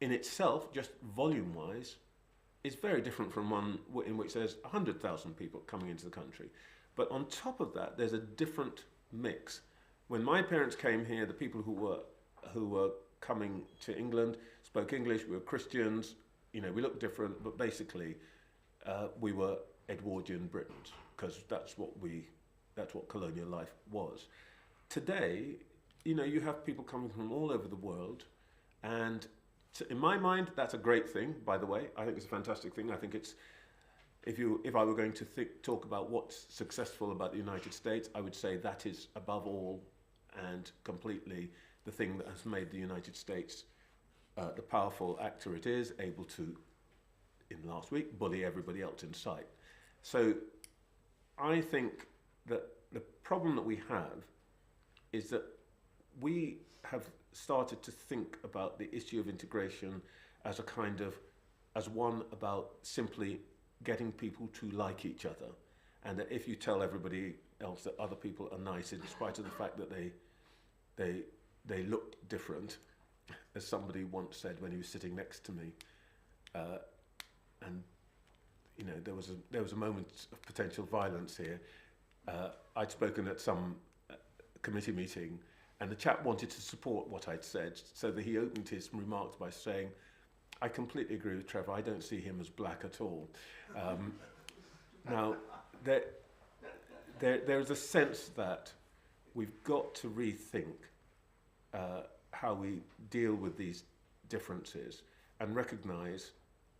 in itself, just volume-wise, is very different from one in which there's 100,000 people coming into the country. But on top of that, there's a different mix. When my parents came here, the people who were coming to England, spoke English, we were Christians, you know, we looked different, but basically we were Edwardian Britons, because that's what colonial life was. Today, you know, you have people coming from all over the world, and in my mind, that's a great thing, by the way. I think it's a fantastic thing. I think it's, if I were going to talk about what's successful about the United States, I would say that is above all and completely the thing that has made the United States the powerful actor it is, able to, in last week, bully everybody else in sight. So I think that the problem that we have is that we have started to think about the issue of integration as one about simply getting people to like each other, and that if you tell everybody else that other people are nice in spite of the fact that they look different, as somebody once said when he was sitting next to me, and you know, there was a moment of potential violence here. I'd spoken at some committee meeting, and the chap wanted to support what I'd said, so that he opened his remarks by saying, "I completely agree with Trevor. I don't see him as black at all." Now, there is a sense that we've got to rethink how we deal with these differences and recognise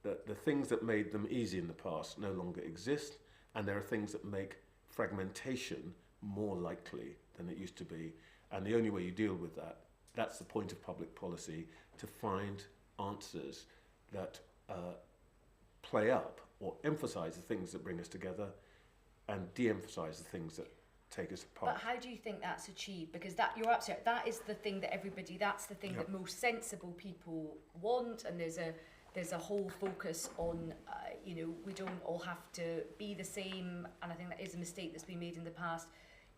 that the things that made them easy in the past no longer exist, and there are things that make fragmentation more likely than it used to be. And the only way you deal with that, that's the point of public policy, to find answers that play up or emphasise the things that bring us together and de-emphasise the things that take us apart. But how do you think that's achieved? Because that, you're absolutely right, that is the thing that everybody, that's the thing that most sensible people want, and there's a whole focus on, you know, we don't all have to be the same, and I think that is a mistake that's been made in the past.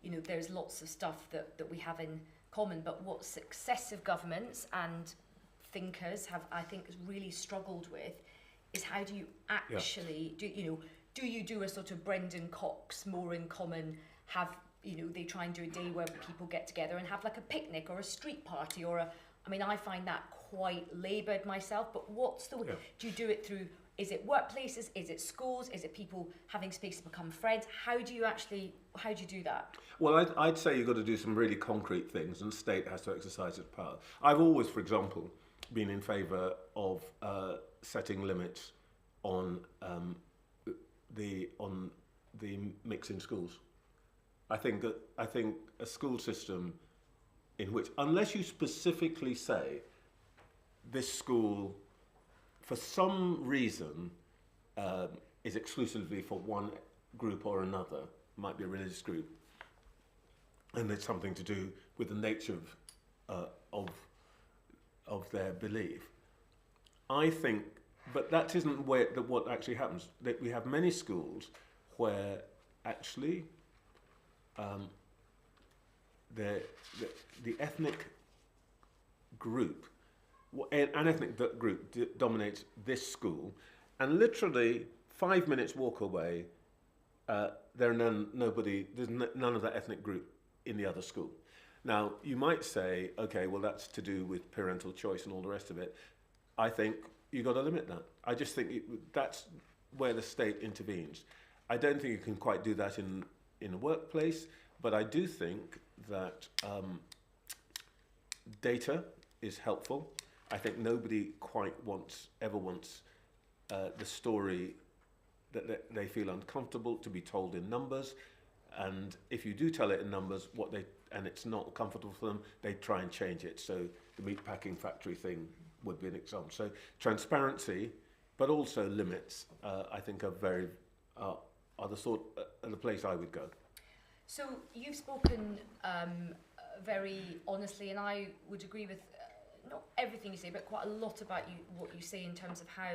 You know, there's lots of stuff that we have in common, but what successive governments and thinkers have, I think, really struggled with is how do you actually do you do a sort of Brendan Cox, more in common, have, you know, they try and do a day where people get together and have like a picnic or a street party or a, I mean, I find that quite laboured myself, but what's the way? Do you do it through, is it workplaces, is it schools, is it people having space to become friends? How do you do that? Well, I'd say you've got to do some really concrete things, and the state has to exercise its power. I've always, for example, been in favour of setting limits on the mix in schools. I think a school system in which, unless you specifically say this school, for some reason, is exclusively for one group or another, might be a religious group, and it's something to do with the nature of their belief. I think, but that isn't what actually happens. That we have many schools where actually the ethnic group, an ethnic group dominates this school, and literally 5 minutes walk away, there's none of that ethnic group in the other school. Now, you might say, okay, well, that's to do with parental choice and all the rest of it. I think you've got to limit that. I just think that's where the state intervenes. I don't think you can quite do that in a workplace, but I do think that data is helpful. I think nobody quite ever wants the story that they feel uncomfortable to be told in numbers. And if you do tell it in numbers, and it's not comfortable for them, they try and change it. So the meatpacking factory thing would be an example. So transparency, but also limits, I think are the place I would go. So you've spoken very honestly, and I would agree with not everything you say, but quite a lot about what you say in terms of how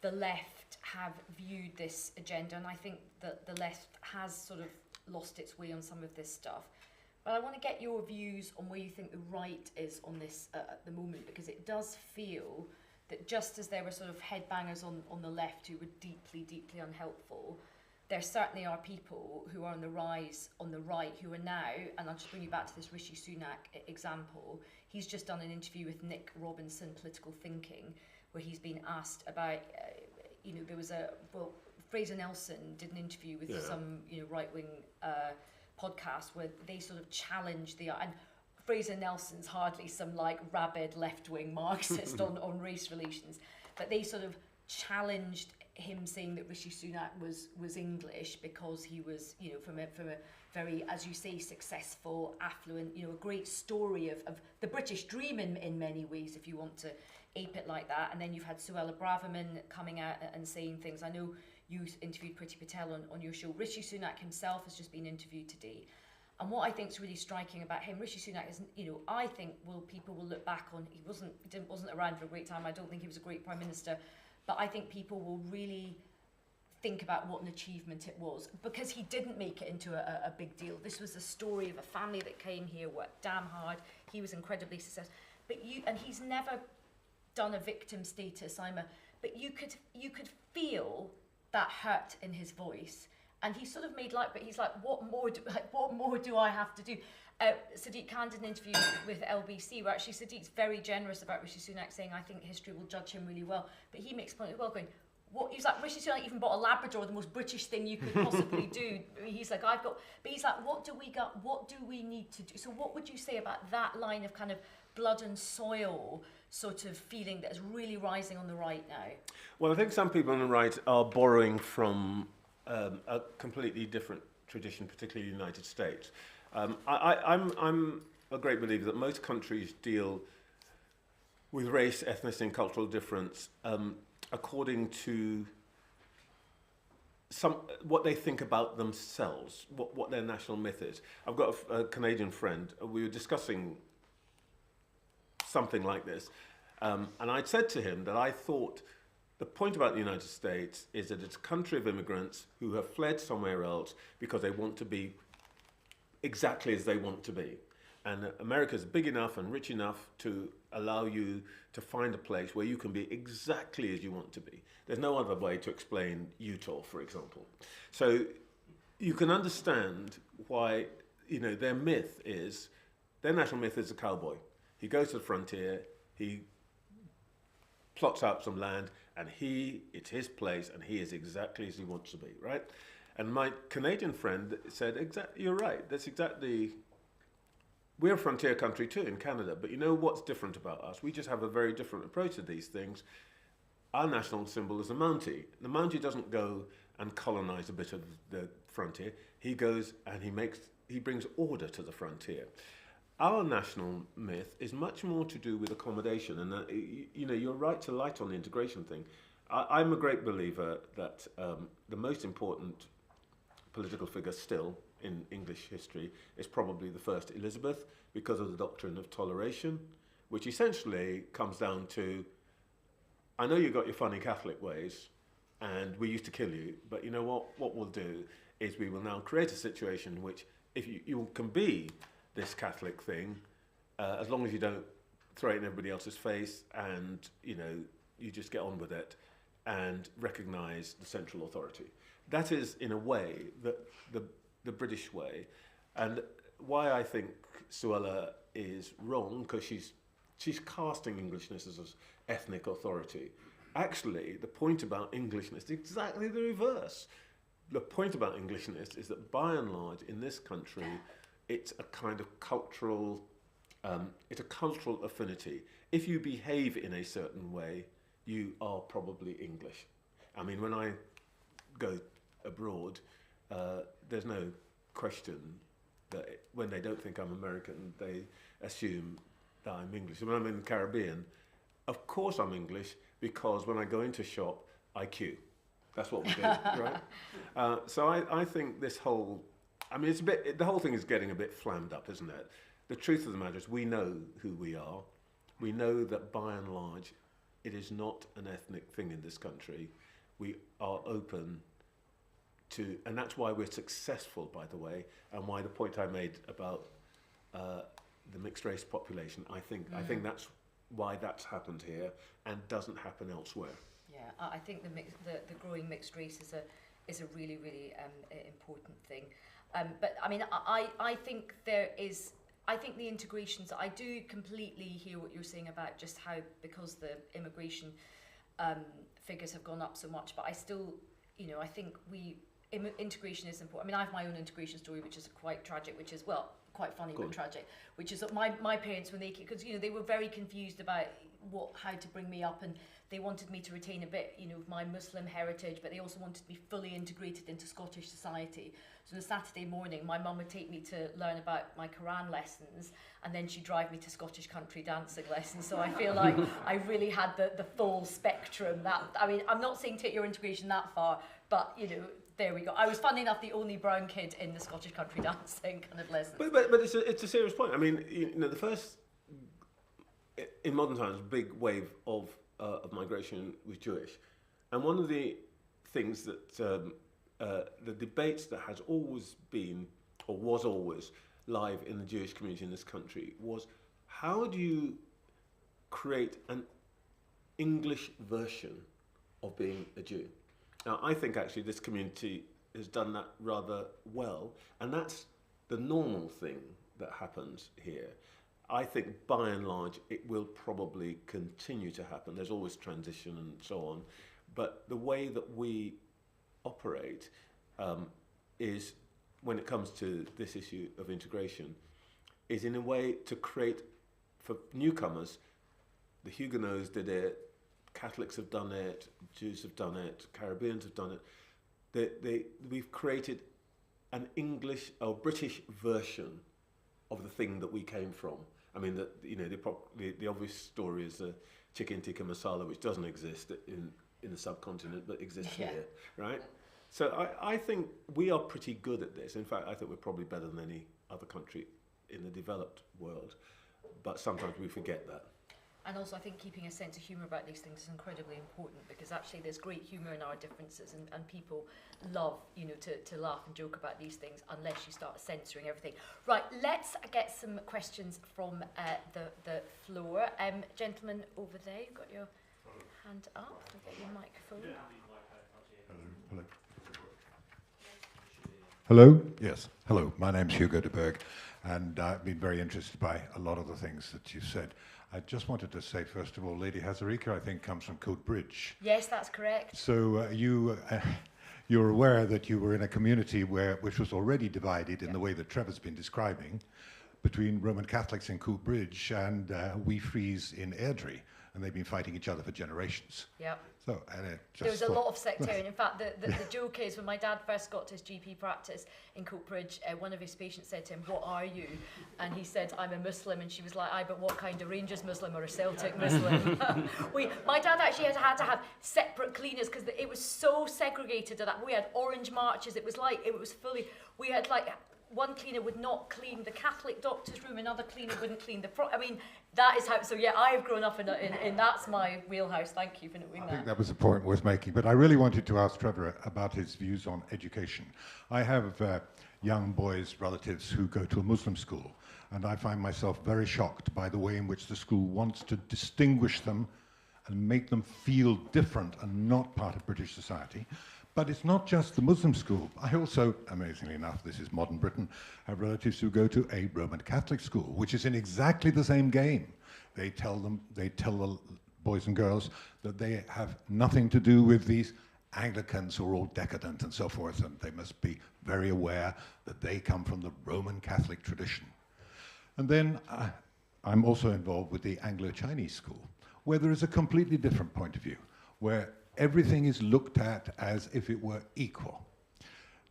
the left have viewed this agenda, and I think that the left has sort of lost its way on some of this stuff. But I want to get your views on where you think the right is on this at the moment, because it does feel that just as there were sort of headbangers on the left who were deeply, deeply unhelpful, there certainly are people who are on the rise on the right who are now, and I'll just bring you back to this Rishi Sunak example. He's just done an interview with Nick Robinson, Political Thinking, where he's been asked about, there was Fraser Nelson did an interview with some, right-wing podcast where they sort of challenged and Fraser Nelson's hardly some like rabid left-wing Marxist on race relations, but they sort of challenged him saying that Rishi Sunak was English because he was, from a very, as you say, successful, affluent, a great story of the British dream in many ways, if you want to ape it like that. And then you've had Suella Braverman coming out and saying things. I know you interviewed Priti Patel on your show. Rishi Sunak himself has just been interviewed today. And what I think is really striking about him, Rishi Sunak, is, I think people will look back on, he wasn't around for a great time. I don't think he was a great prime minister, but I think people will really think about what an achievement it was, because he didn't make it into a big deal. This was a story of a family that came here, worked damn hard. He was incredibly successful, and he's never done a victim status. But you could feel that hurt in his voice, and he sort of made light. But he's like, what more do I have to do? Sadiq Khan did an interview with LBC where actually Sadiq's very generous about Rishi Sunak, saying, I think history will judge him really well. But he makes point as well, going, what? He's like, Rishi Sunak even bought a Labrador, the most British thing you could possibly do. He's like, but he's like, what do we need to do? So what would you say about that line of kind of blood and soil sort of feeling that is really rising on the right now? Well, I think some people on the right are borrowing from a completely different tradition, particularly the United States. I'm a great believer that most countries deal with race, ethnicity and cultural difference according to what they think about themselves, what their national myth is. I've got a Canadian friend. We were discussing something like this, and I'd said to him that I thought the point about the United States is that it's a country of immigrants who have fled somewhere else because they want to be exactly as they want to be. And America's big enough and rich enough to allow you to find a place where you can be exactly as you want to be. There's no other way to explain Utah, for example. So you can understand why, their myth is, their national myth is a cowboy. He goes to the frontier, he plots out some land, and it's his place, and he is exactly as he wants to be, right? And my Canadian friend said, you're right, that's exactly, we're a frontier country too in Canada, but you know what's different about us? We just have a very different approach to these things. Our national symbol is a Mountie. The Mountie doesn't go and colonize a bit of the frontier. He goes and he brings order to the frontier. Our national myth is much more to do with accommodation, and you're right to light on the integration thing. I'm a great believer that the most important political figure still in English history is probably the first Elizabeth, because of the doctrine of toleration, which essentially comes down to, I know you've got your funny Catholic ways, and we used to kill you, but you know what we'll do is we will now create a situation in which if you can be this Catholic thing, as long as you don't throw it in everybody else's face, and you just get on with it and recognise the central authority. That is, in a way, the British way, and why I think Suella is wrong, because she's casting Englishness as ethnic authority. Actually, the point about Englishness is exactly the reverse. The point about Englishness is that, by and large, in this country, it's a kind of cultural, it's a cultural affinity. If you behave in a certain way, you are probably English. I mean, when I go abroad, there's no question that when they don't think I'm American, they assume that I'm English. When I'm in the Caribbean, of course I'm English, because when I go into a shop, I queue. That's what we do, right? So I think this whole, the whole thing is getting a bit flammed up, isn't it? The truth of the matter is we know who we are. We know that by and large, it is not an ethnic thing in this country. We are open to, and that's why we're successful, by the way, and why the point I made about the mixed race population, I think that's why that's happened here and doesn't happen elsewhere. Yeah, I think the growing mixed race is a really, really important thing. But I mean, I think I think the integrations, I do completely hear what you're saying about just how, because the immigration figures have gone up so much, but I still, I think integration is important. I mean, I have my own integration story, which is quite tragic, which is, well, quite funny but tragic, which is that my parents, when because they were very confused about how to bring me up, and they wanted me to retain a bit of my Muslim heritage, but they also wanted me fully integrated into Scottish society. So on a Saturday morning, my mum would take me to learn about my Quran lessons, and then she'd drive me to Scottish country dancing lessons. So I feel like I really had the full spectrum. I mean, I'm not saying take your integration that far, but there we go. I was, funnily enough, the only brown kid in the Scottish country dancing kind of lessons. But it's a serious point. I mean, the first, in modern times, big wave of migration was Jewish. And one of the things that the debates that has always been, or was always, live in the Jewish community in this country was, how do you create an English version of being a Jew? Now, I think actually this community has done that rather well, and that's the normal thing that happens here. I think by and large it will probably continue to happen. There's always transition and so on, but the way that we operate is, when it comes to this issue of integration, is in a way to create, for newcomers, the Huguenots did it, Catholics have done it, Jews have done it, Caribbeans have done it. We've created an English or British version of the thing that we came from. I mean, the obvious story is the chicken tikka masala, which doesn't exist in the subcontinent, but exists here, right? So I think we are pretty good at this. In fact, I think we're probably better than any other country in the developed world, but sometimes we forget that. And also, I think keeping a sense of humour about these things is incredibly important, because actually there's great humour in our differences, and people love, to laugh and joke about these things, unless you start censoring everything. Right, let's get some questions from the floor. Gentleman over there, you've got your hand up. I'll get your microphone. Hello? Yes. Hello. My name's Hugo de Berg, and I've been very interested by a lot of the things that you said. I just wanted to say, first of all, Lady Hazarika, I think, comes from Coatbridge. Yes, that's correct. So you're aware that you were in a community which was already divided in the way that Trevor's been describing, between Roman Catholics in Coatbridge and Wee Frees in Airdrie, and they've been fighting each other for generations. Yep. So, there was a lot of sectarian. In fact, the joke is, when my dad first got to his GP practice in Coatbridge, one of his patients said to him, "What are you?" And he said, "I'm a Muslim." And she was like, "Aye, but what kind of Rangers Muslim or a Celtic Muslim?" My dad actually had to have separate cleaners, because it was so segregated that we had orange marches. It was fully, we had one cleaner would not clean the Catholic doctor's room, another cleaner wouldn't clean that is how, so yeah, I have grown up in that's my wheelhouse. Thank you for knowing that. I think that was a point worth making, but I really wanted to ask Trevor about his views on education. I have young boys, relatives who go to a Muslim school, and I find myself very shocked by the way in which the school wants to distinguish them and make them feel different and not part of British society. But it's not just the Muslim school. I also, amazingly enough, this is modern Britain, have relatives who go to a Roman Catholic school, which is in exactly the same game. They tell the boys and girls that they have nothing to do with these Anglicans who are all decadent and so forth, and they must be very aware that they come from the Roman Catholic tradition. And then I'm also involved with the Anglo-Chinese school, where there is a completely different point of view, where everything is looked at as if it were equal.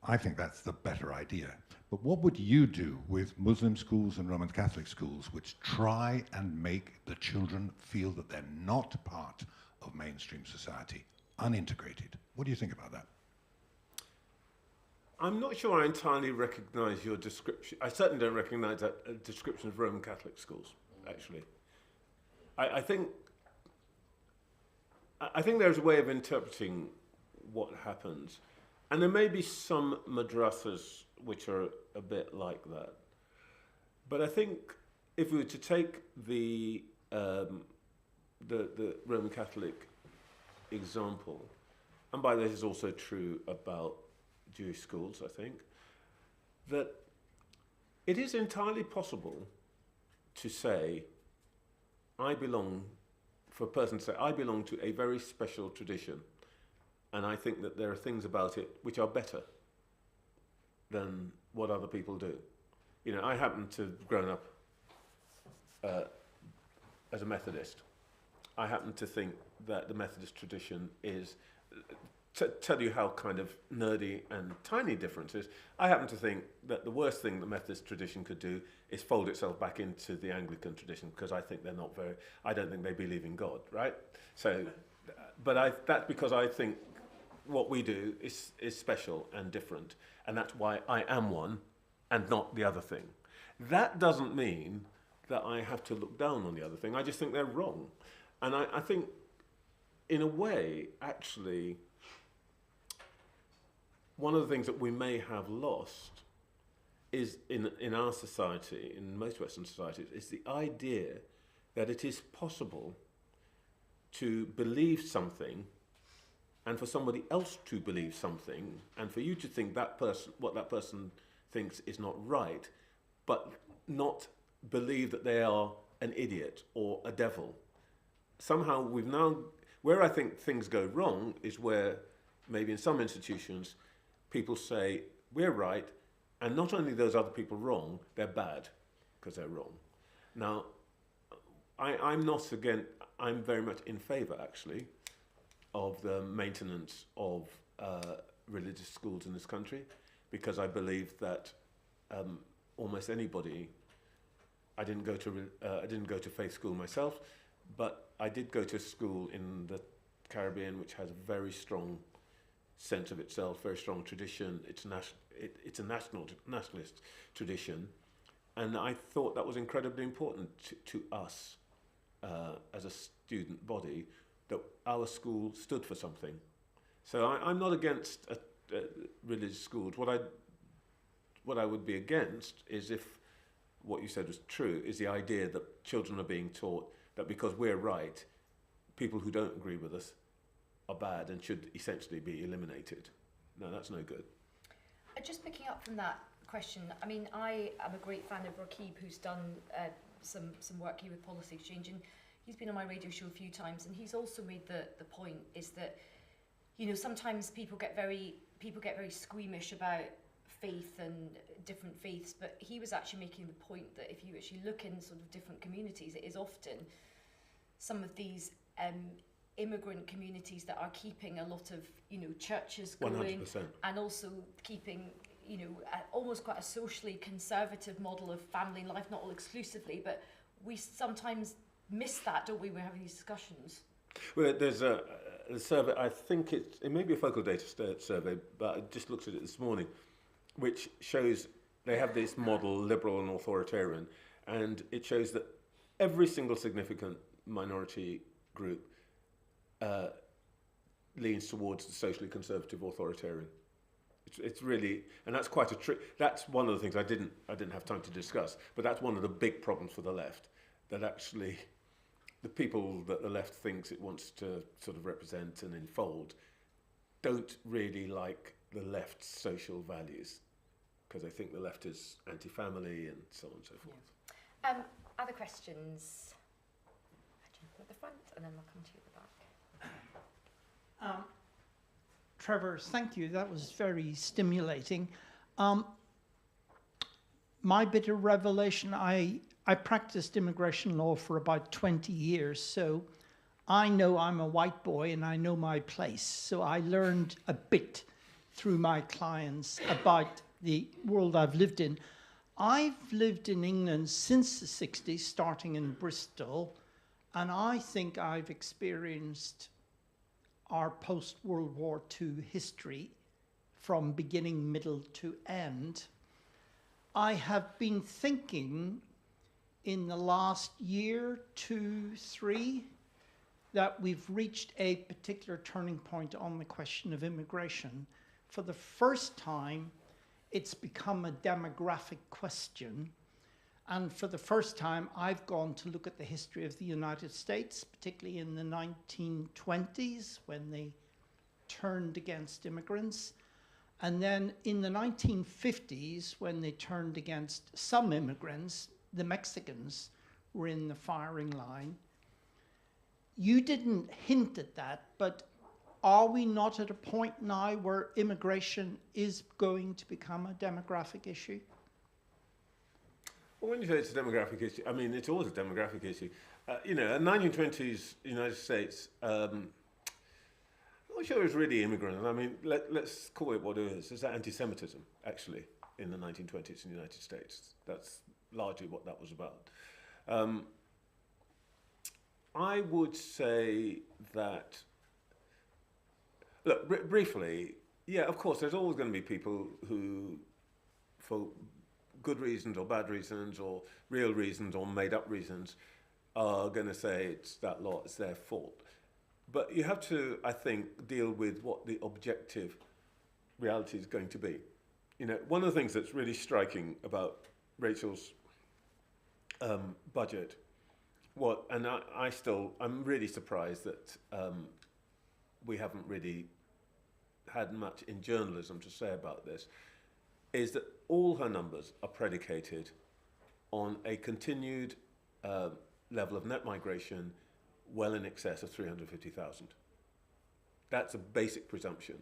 I think that's the better idea. But what would you do with Muslim schools and Roman Catholic schools which try and make the children feel that they're not part of mainstream society, unintegrated? What do you think about that? I'm not sure I entirely recognise your description. I certainly don't recognise that description of Roman Catholic schools, actually. I think there's a way of interpreting what happens. And there may be some madrasas which are a bit like that. But I think if we were to take the Roman Catholic example, and by this is also true about Jewish schools, I think, that it is entirely possible to say, for a person to say, I belong to a very special tradition, and I think that there are things about it which are better than what other people do. You know, I happen to have grown up as a Methodist. I happen to think that the Methodist tradition is, to tell you how kind of nerdy and tiny difference is, I happen to think that the worst thing the Methodist tradition could do is fold itself back into the Anglican tradition, because I think I don't think they believe in God, right? So, but that's because I think what we do is special and different, and that's why I am one and not the other thing. That doesn't mean that I have to look down on the other thing. I just think they're wrong. And I think, in a way, actually, one of the things that we may have lost is in our society, in most Western societies, is the idea that it is possible to believe something and for somebody else to believe something, and for you to think what that person thinks is not right, but not believe that they are an idiot or a devil. Somehow where I think things go wrong is where maybe in some institutions people say, we're right, and not only those other people wrong, they're bad because they're wrong. Now, I'm very much in favour, actually, of the maintenance of religious schools in this country, because I believe that almost anybody, I didn't go to faith school myself, but I did go to a school in the Caribbean which has a very strong sense of itself, very strong tradition. It's a nationalist tradition, and I thought that was incredibly important to us as a student body, that our school stood for something. So I'm not against religious schools. What I would be against is, if what you said was true, is the idea that children are being taught that because we're right, people who don't agree with us are bad and should essentially be eliminated. No, that's no good. Just picking up from that question, I mean, I am a great fan of Rakib, who's done some work here with Policy Exchange, and he's been on my radio show a few times, and he's also made the point is that, you know, sometimes people get very squeamish about faith and different faiths, but he was actually making the point that if you actually look in sort of different communities, it is often some of these immigrant communities that are keeping a lot of, you know, churches going 100%. And also keeping, you know, almost quite a socially conservative model of family life, not all exclusively, but we sometimes miss that, don't we? We're having these discussions. Well, there's a survey, I think it may be a focal data survey, but I just looked at it this morning, which shows they have this model, liberal and authoritarian, and it shows that every single significant minority group leans towards the socially conservative authoritarian. It's really, and that's quite a trick. That's one of the things I didn't have time to discuss, but that's one of the big problems for the left, that actually the people that the left thinks it wants to sort of represent and enfold don't really like the left's social values, because they think the left is anti-family and so on and so forth. Yeah. Other questions? At the front, and then we'll come to you at the back. Trevor, thank you. That was very stimulating. My bit of revelation, I practiced immigration law for about 20 years, so I know I'm a white boy and I know my place. So I learned a bit through my clients about the world I've lived in. I've lived in England since the 60s, starting in Bristol, and I think I've experienced our post-World War II history from beginning, middle to end. I have been thinking in the last year, 2, 3, that we've reached a particular turning point on the question of immigration. For the first time, it's become a demographic question. And for the first time, I've gone to look at the history of the United States, particularly in the 1920s, when they turned against immigrants. And then in the 1950s, when they turned against some immigrants, the Mexicans were in the firing line. You didn't hint at that, but are we not at a point now where immigration is going to become a demographic issue? Well, when you say it's a demographic issue, I mean, it's always a demographic issue. In the 1920s United States, I'm not sure it was really immigrants. I mean, let's call it what it is. It's anti-Semitism, actually, in the 1920s in the United States. That's largely what that was about. I would say that, look, briefly, yeah, of course, there's always going to be people who, for good reasons or bad reasons or real reasons or made-up reasons, are going to say it's that lot, it's their fault. But you have to, I think, deal with what the objective reality is going to be. You know, one of the things that's really striking about Rachel's budget, I'm really surprised that we haven't really had much in journalism to say about this, is that all her numbers are predicated on a continued level of net migration well in excess of 350,000. That's a basic presumption.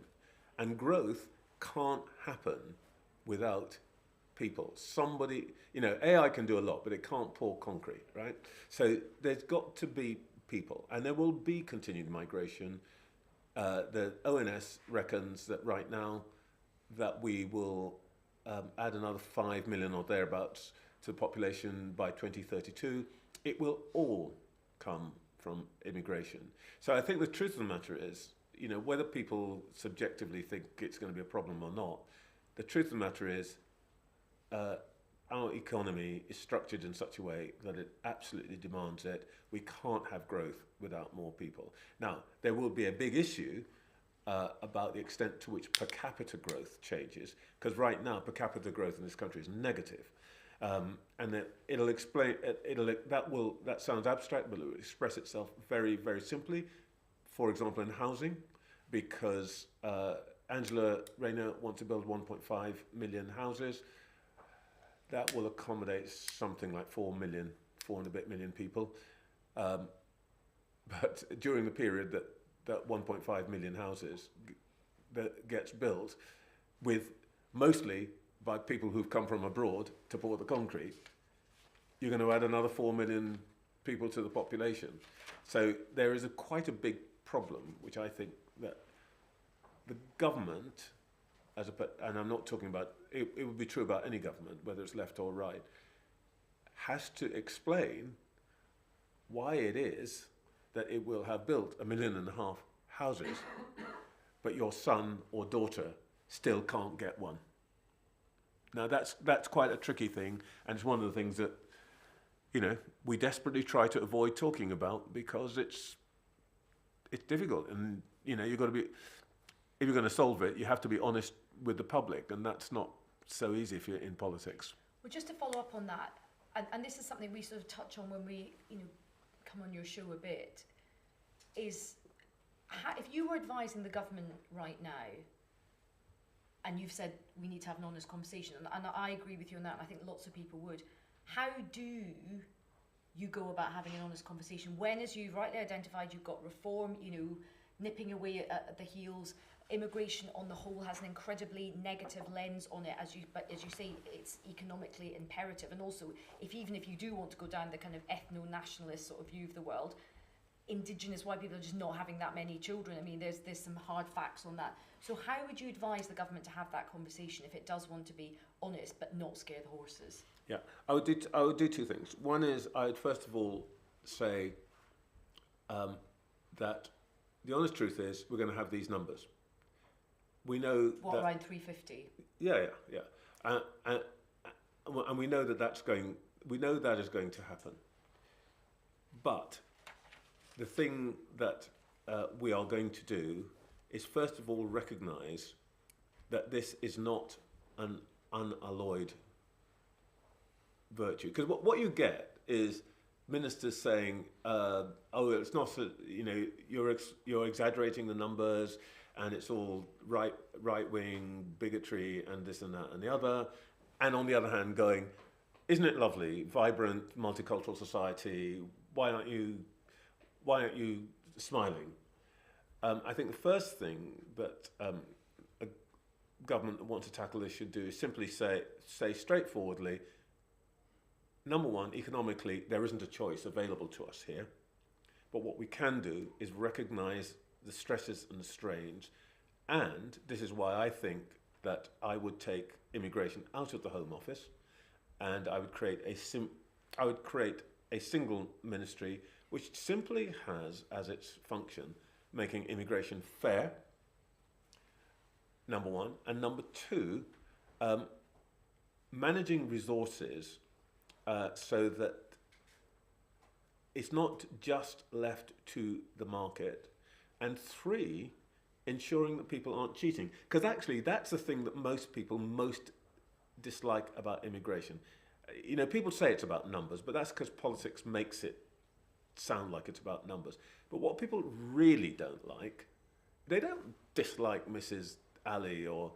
And growth can't happen without people. Somebody, you know, AI can do a lot, but it can't pour concrete, right? So there's got to be people, and there will be continued migration. The ONS reckons that right now that we will add another 5 million or thereabouts to the population by 2032. It will all come from immigration. So I think the truth of the matter is, you know, whether people subjectively think it's going to be a problem or not, the truth of the matter is our economy is structured in such a way that it absolutely demands it. We can't have growth without more people. Now, there will be a big issue about the extent to which per capita growth changes, because right now per capita growth in this country is negative. And it'll explain. That sounds abstract, but it will express itself very, very simply. For example, in housing, because Angela Rayner wants to build 1.5 million houses. That will accommodate something like 4 and a bit million people. But during the period that 1.5 million houses that gets built, with mostly by people who've come from abroad to pour the concrete, you're going to add another 4 million people to the population. So there is quite a big problem, which I think that the government, and I'm not talking about, it would be true about any government, whether it's left or right, has to explain why it is that it will have built 1.5 million houses, but your son or daughter still can't get one. Now that's quite a tricky thing, and it's one of the things that, you know, we desperately try to avoid talking about because it's difficult, and you know, you've got to be, if you're going to solve it, you have to be honest with the public, and that's not so easy if you're in politics. Well, just to follow up on that, and this is something we sort of touch on when we, you know, come on your show a bit, is if you were advising the government right now, and you've said we need to have an honest conversation, and I agree with you on that, and I think lots of people would, how do you go about having an honest conversation when, as you've rightly identified, you've got reform, you know, nipping away at the heels? Immigration on the whole has an incredibly negative lens on it, but as you say, it's economically imperative. And also, even if you do want to go down the kind of ethno-nationalist sort of view of the world, Indigenous white people are just not having that many children. I mean, there's some hard facts on that. So how would you advise the government to have that conversation if it does want to be honest but not scare the horses? Yeah, I would do two things. One is I would first of all say that the honest truth is we're going to have these numbers. We know that, around 350? Yeah. And we know that is going to happen. But the thing that we are going to do is first of all recognise that this is not an unalloyed virtue. Because what you get is ministers saying, "Oh, it's not. You know, you're exaggerating the numbers. and it's all right-wing bigotry and this and that and the other, and on the other hand going, isn't it lovely, vibrant, multicultural society, why aren't you smiling? I think the first thing that a government that wants to tackle this should do is simply say straightforwardly, number one, economically, there isn't a choice available to us here. But what we can do is recognise the stresses and the strains. And this is why I think that I would take immigration out of the Home Office, and I would create a single ministry which simply has as its function making immigration fair, number one, and number two, managing resources so that it's not just left to the market, and three, ensuring that people aren't cheating. Because actually, that's the thing that most people most dislike about immigration. You know, people say it's about numbers, but that's because politics makes it sound like it's about numbers. But what people really don't like, they don't dislike Mrs. Ali or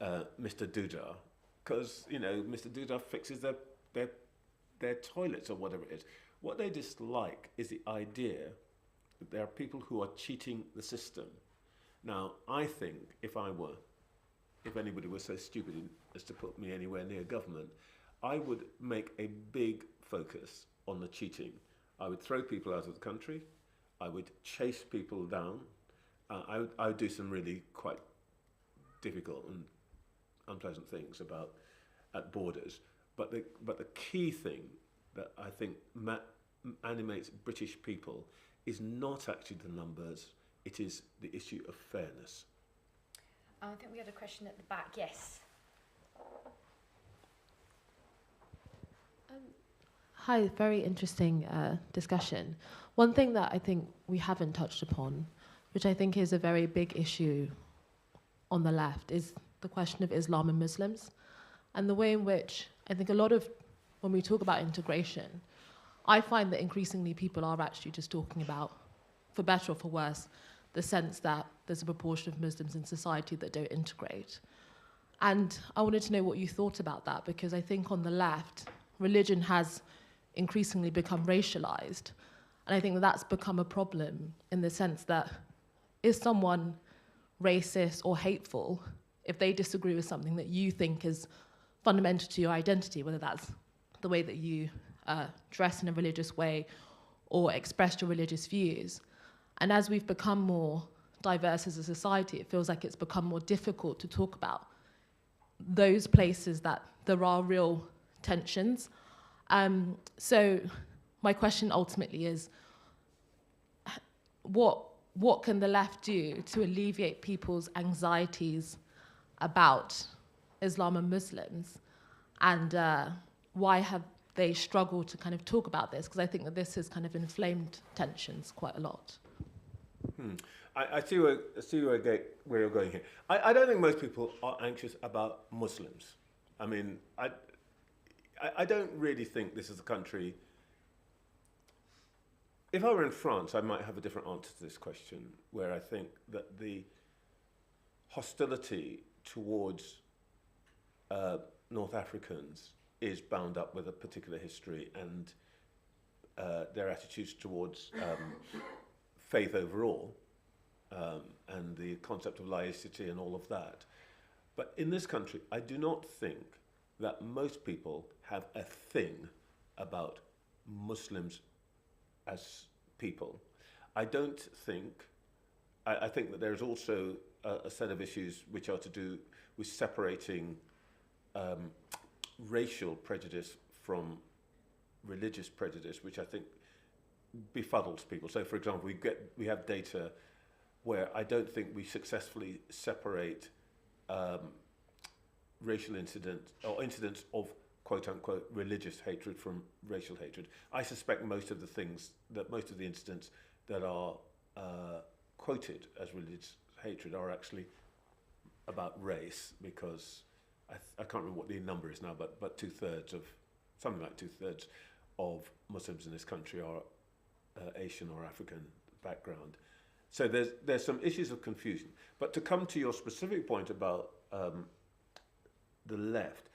Mr. Duda, because, you know, Mr. Duda fixes their toilets or whatever it is. What they dislike is the idea that there are people who are cheating the system. Now, I think if anybody was so stupid as to put me anywhere near government, I would make a big focus on the cheating. I would throw people out of the country. I would chase people down. I would do some really quite difficult and unpleasant things at borders. But the key thing that I think animates British people is not actually the numbers. It is the issue of fairness. I think we had a question at the back. Yes. Hi, very interesting discussion. One thing that I think we haven't touched upon, which I think is a very big issue on the left, is the question of Islam and Muslims, and the way in which I think a lot of, when we talk about integration, I find that increasingly people are actually just talking about, for better or for worse, the sense that there's a proportion of Muslims in society that don't integrate. And I wanted to know what you thought about that, because I think on the left, religion has increasingly become racialized. And I think that that's become a problem in the sense that, is someone racist or hateful if they disagree with something that you think is fundamental to your identity, whether that's the way that you dress in a religious way or express your religious views? And as we've become more diverse as a society, it feels like it's become more difficult to talk about those places that there are real tensions. So my question ultimately is, what can the left do to alleviate people's anxieties about Islam and Muslims? And why have they struggled to kind of talk about this? Because I think that this has kind of inflamed tensions quite a lot. I see where you're going here. I don't think most people are anxious about Muslims. I mean, I don't really think this is a country. If I were in France, I might have a different answer to this question, where I think that the hostility towards North Africans is bound up with a particular history and their attitudes towards faith overall, and the concept of laicity and all of that. But in this country, I do not think that most people have a thing about Muslims as people. I don't think, I think that there's also a set of issues which are to do with separating racial prejudice from religious prejudice, which I think befuddles people. So, for example, we have data where I don't think we successfully separate racial incidents or incidents of quote-unquote religious hatred from racial hatred. I suspect most of the incidents that are quoted as religious hatred are actually about race, because I can't remember what the number is now, but something like two-thirds of Muslims in this country are Asian or African background. So there's some issues of confusion. But to come to your specific point about the left,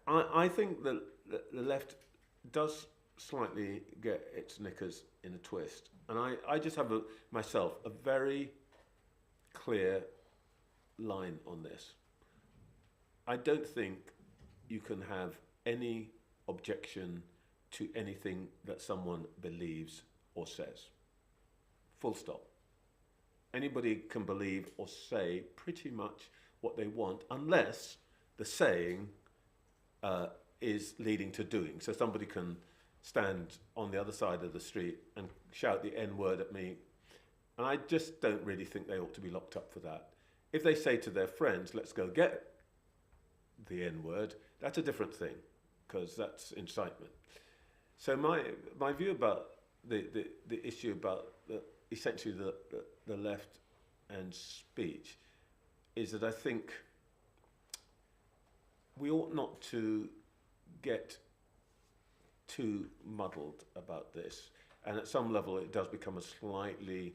I think that the left does slightly get its knickers in a twist. And I just have myself a very clear line on this. I don't think you can have any objection to anything that someone believes or says. Full stop. Anybody can believe or say pretty much what they want, unless the saying is leading to doing. So somebody can stand on the other side of the street and shout the N-word at me, and I just don't really think they ought to be locked up for that. If they say to their friends, let's go get the N-word, that's a different thing, because that's incitement. So my view about the issue about essentially the left and speech is that I think we ought not to get too muddled about this. And at some level it does become a slightly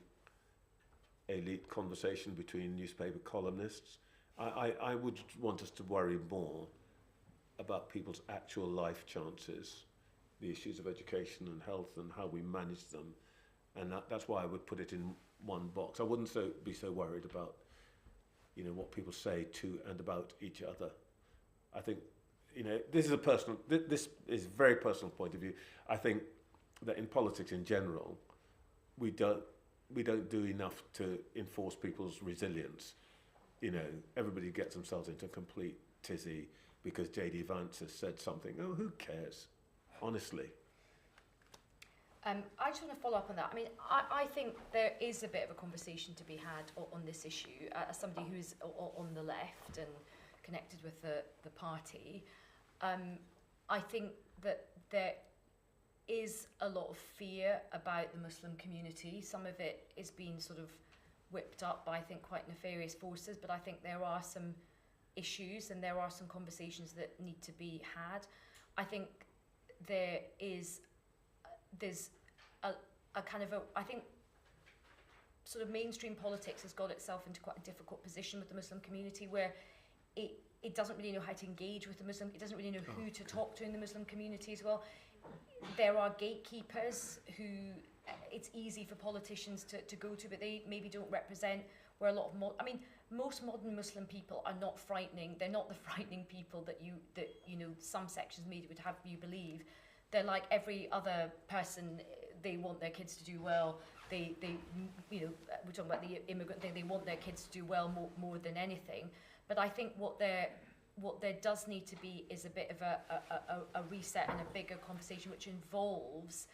elite conversation between newspaper columnists. I would want us to worry more about people's actual life chances, the issues of education and health and how we manage them. And that's why I would put it in one box. I wouldn't be so worried about, what people say to and about each other. I think, this is this is a very personal point of view. I think that in politics in general, we don't do enough to enforce people's resilience. Everybody gets themselves into a complete tizzy because J.D. Vance has said something. Oh, who cares? Honestly. I just want to follow up on that. I mean, I think there is a bit of a conversation to be had on this issue. As somebody who's on the left and connected with the party, I think that there is a lot of fear about the Muslim community. Some of it is being sort of whipped up by, I think, quite nefarious forces, but I think there are some issues and there are some conversations that need to be had. I think there's a kind of I think sort of mainstream politics has got itself into quite a difficult position with the Muslim community, where it doesn't really know how to engage with the Muslim, it doesn't really know who to talk to in the Muslim community as well. There are gatekeepers who it's easy for politicians to go to, but they maybe don't represent where a lot of most modern Muslim people are not frightening. They're not the frightening people that some sections of media would have you believe. They're like every other person. They want their kids to do well. We're talking about the immigrant thing. They want their kids to do well more than anything. But I think what there does need to be is a bit of a reset and a bigger conversation, which involves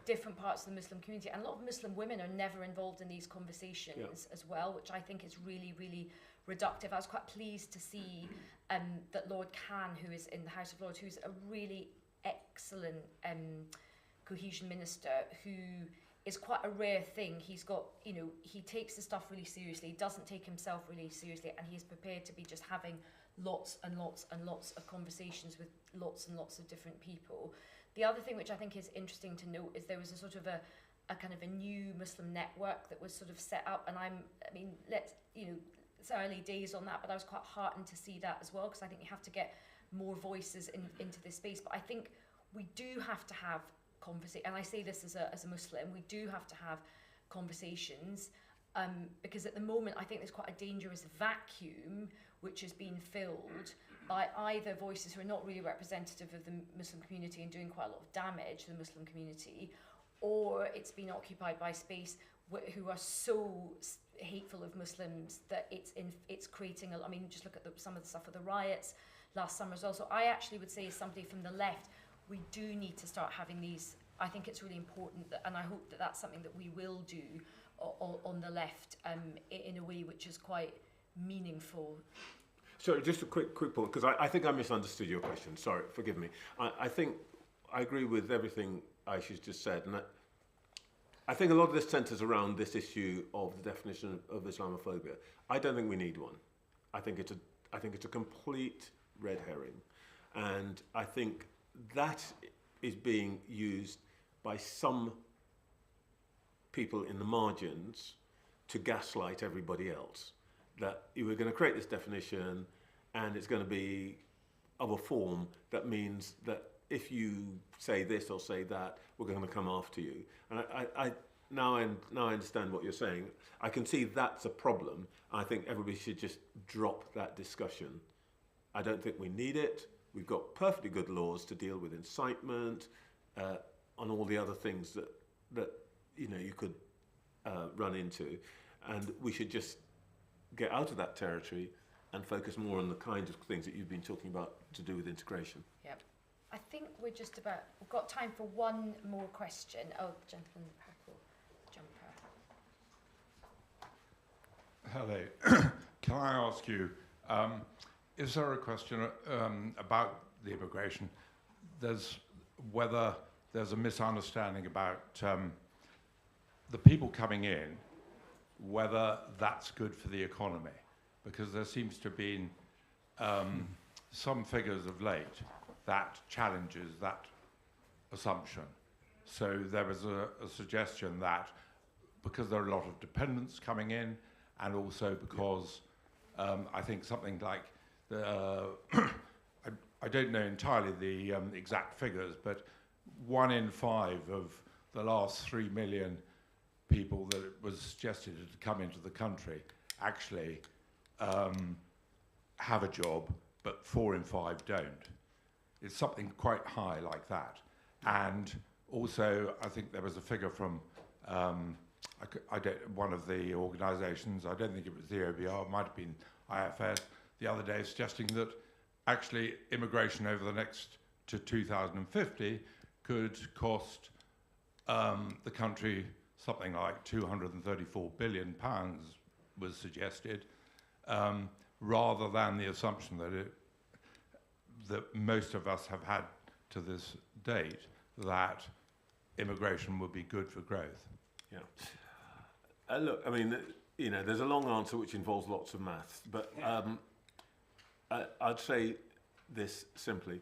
different parts of the Muslim community. And a lot of Muslim women are never involved in these conversations as well, which I think is really, really reductive. I was quite pleased to see that Lord Khan, who is in the House of Lords, who's a really excellent cohesion minister, who is quite a rare thing. He's got, he takes the stuff really seriously, doesn't take himself really seriously, and he's prepared to be just having lots and lots and lots of conversations with lots and lots of different people. The other thing which I think is interesting to note is there was a sort of a kind of a new Muslim network that was sort of set up, and it's early days on that, but I was quite heartened to see that as well, because I think you have to get more voices into this space. But I think we do have to have conversation, and I say this as a Muslim, we do have to have conversations, because at the moment I think there's quite a dangerous vacuum which has been filled by either voices who are not really representative of the Muslim community and doing quite a lot of damage to the Muslim community, or it's been occupied by space who are so hateful of Muslims that it's creating just look at some of the stuff with the riots last summer as well. So I actually would say, as somebody from the left, we do need to start having these. I think it's really important, and I hope that that's something that we will do on the left in a way which is quite meaningful. Sorry, just a quick point, because I think I misunderstood your question. Sorry, forgive me. I think I agree with everything Aisha's just said, and I think a lot of this centres around this issue of the definition of Islamophobia. I don't think we need one. I think it's a complete red herring, and I think that is being used by some people in the margins to gaslight everybody else. That you were going to create this definition and it's going to be of a form that means that if you say this or say that, we're going to come after you. And I now I understand what you're saying. I can see that's a problem. I think everybody should just drop that discussion. I don't think we need it. We've got perfectly good laws to deal with incitement, on all the other things that you could run into, and we should just get out of that territory and focus more on the kinds of things that you've been talking about to do with integration. Yep. I think we've got time for one more question. Oh, the gentleman in the purple jumper. Hello. Can I ask you, is there a question about the immigration? Whether there's a misunderstanding about the people coming in, whether that's good for the economy? Because there seems to have been some figures of late that challenges that assumption. So there was a suggestion that because there are a lot of dependents coming in, and also because I think something like I don't know entirely the exact figures, but 1 in 5 of the last 3 million people that it was suggested to come into the country actually have a job, but 4 in 5 don't. It's something quite high like that. And also, I think there was a figure from one of the organisations, I don't think it was the OBR, it might have been IFS, the other day suggesting that actually immigration over the next to 2050 could cost the country something like £234 billion was suggested, rather than the assumption that most of us have had to this date, that immigration would be good for growth. Yeah. Look, I mean, there's a long answer which involves lots of maths, but I'd say this simply,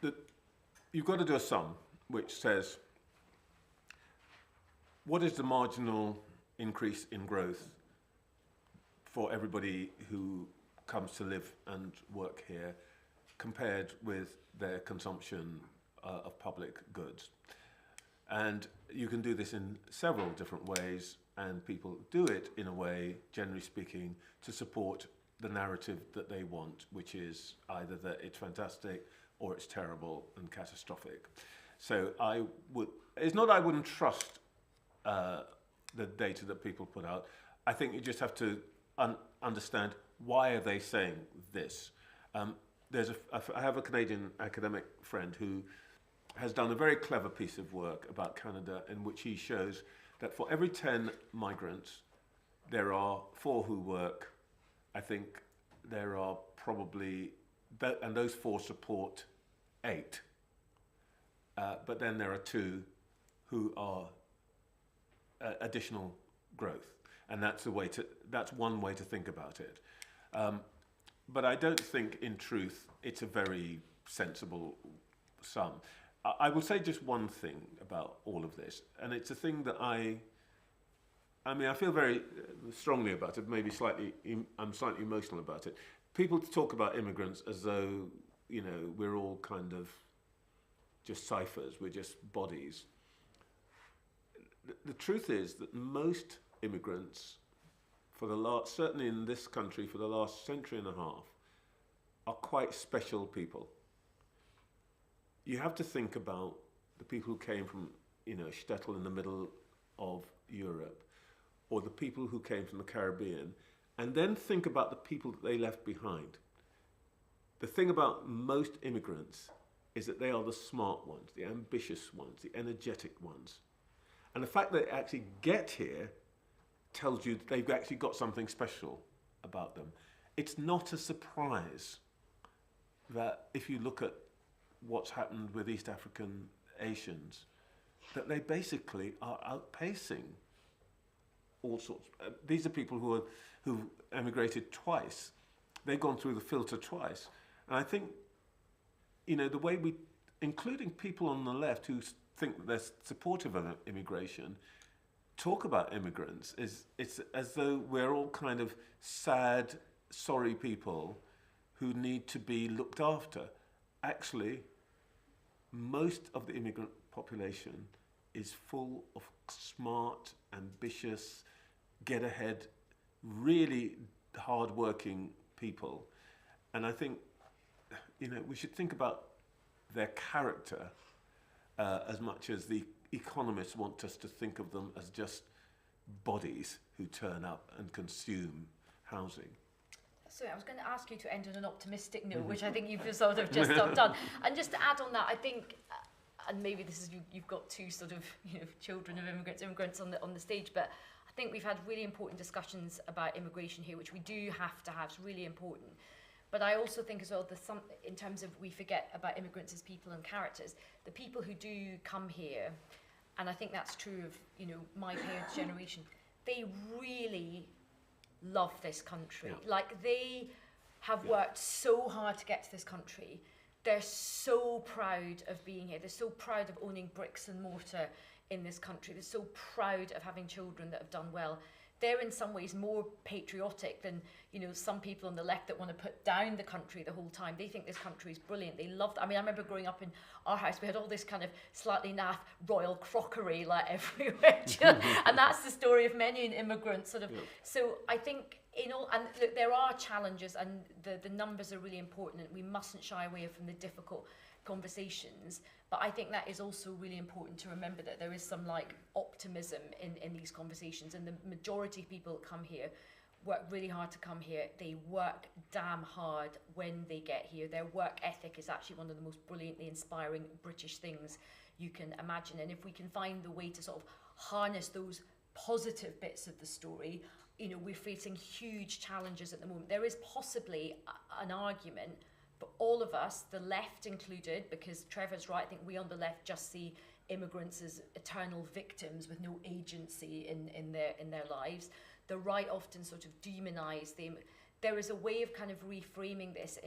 that you've got to do a sum which says, what is the marginal increase in growth for everybody who comes to live and work here compared with their consumption of public goods? And you can do this in several different ways, and people do it in a way, generally speaking, to support the narrative that they want, which is either that it's fantastic or it's terrible and catastrophic. So it's not I wouldn't trust the data that people put out. I think you just have to understand, why are they saying this? I have a Canadian academic friend who has done a very clever piece of work about Canada, in which he shows that for every 10 migrants, there are 4 who work. I think there are probably, and those 4 support 8. But then there are 2 who are additional growth, and that's one way to think about it. But I don't think, in truth, it's a very sensible sum. I will say just one thing about all of this, and it's a thing that I feel very strongly about it. Maybe I'm slightly emotional about it. People talk about immigrants as though we're all kind of just ciphers. We're just bodies. The truth is that most immigrants, certainly in this country, for the last century and a half, are quite special people. You have to think about the people who came from, Shtetl in the middle of Europe, or the people who came from the Caribbean, and then think about the people that they left behind. The thing about most immigrants is that they are the smart ones, the ambitious ones, the energetic ones. And the fact that they actually get here tells you that they've actually got something special about them. It's not a surprise that if you look at what's happened with East African Asians, that they basically are outpacing all sorts. These are people who've emigrated twice. They've gone through the filter twice. And I think, the way we including people on the left who think that they're supportive of immigration, talk about immigrants. It's as though we're all kind of sad, sorry people who need to be looked after. Actually, most of the immigrant population is full of smart, ambitious, get ahead, really hard-working people. And I think, we should think about their character as much as the economists want us to think of them as just bodies who turn up and consume housing. So I was going to ask you to end on an optimistic note, which I think you've sort of just done. And just to add on that, I think, and maybe this is you've got two sort of children of immigrants on the stage, but I think we've had really important discussions about immigration here, which we do have to have. It's really important. But I also think as well, in terms of we forget about immigrants as people and characters, the people who do come here, and I think that's true of my parents' generation, they really love this country. Yeah. Like they have worked so hard to get to this country. They're so proud of being here. They're so proud of owning bricks and mortar in this country. They're so proud of having children that have done well. They're in some ways more patriotic than some people on the left that want to put down the country the whole time. They think this country is brilliant. They love it. I mean, I remember growing up in our house, we had all this kind of slightly naff royal crockery like everywhere, and that's the story of many immigrants sort of. Yeah. So I think and look, there are challenges, and the numbers are really important, and we mustn't shy away from the difficult conversations. But I think that is also really important to remember that there is some optimism in these conversations, and the majority of people that come here work really hard to come here. They work damn hard when they get here. Their work ethic is actually one of the most brilliantly inspiring British things you can imagine. And if we can find the way to sort of harness those positive bits of the story, we're facing huge challenges at the moment. There is possibly an argument for all of us, the left included, because Trevor's right, I think we on the left just see immigrants as eternal victims with no agency in their lives. The right often sort of demonise them. There is a way of kind of reframing this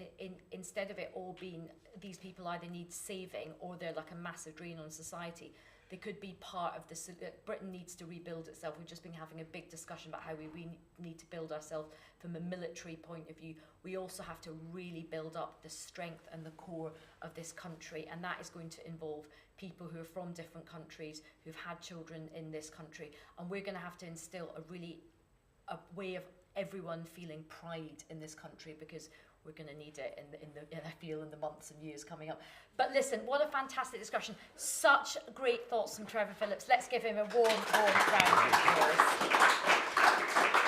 instead of it all being these people either need saving or they're like a massive drain on society. They could be part of this. Britain needs to rebuild itself. We've just been having a big discussion about how we need to build ourselves from a military point of view. We also have to really build up the strength and the core of this country, and that is going to involve people who are from different countries, who've had children in this country, and we're going to have to instill a way of everyone feeling pride in this country, because we're going to need it in the months and years coming up. But listen, what a fantastic discussion. Such great thoughts from Trevor Phillips. Let's give him a warm round of applause.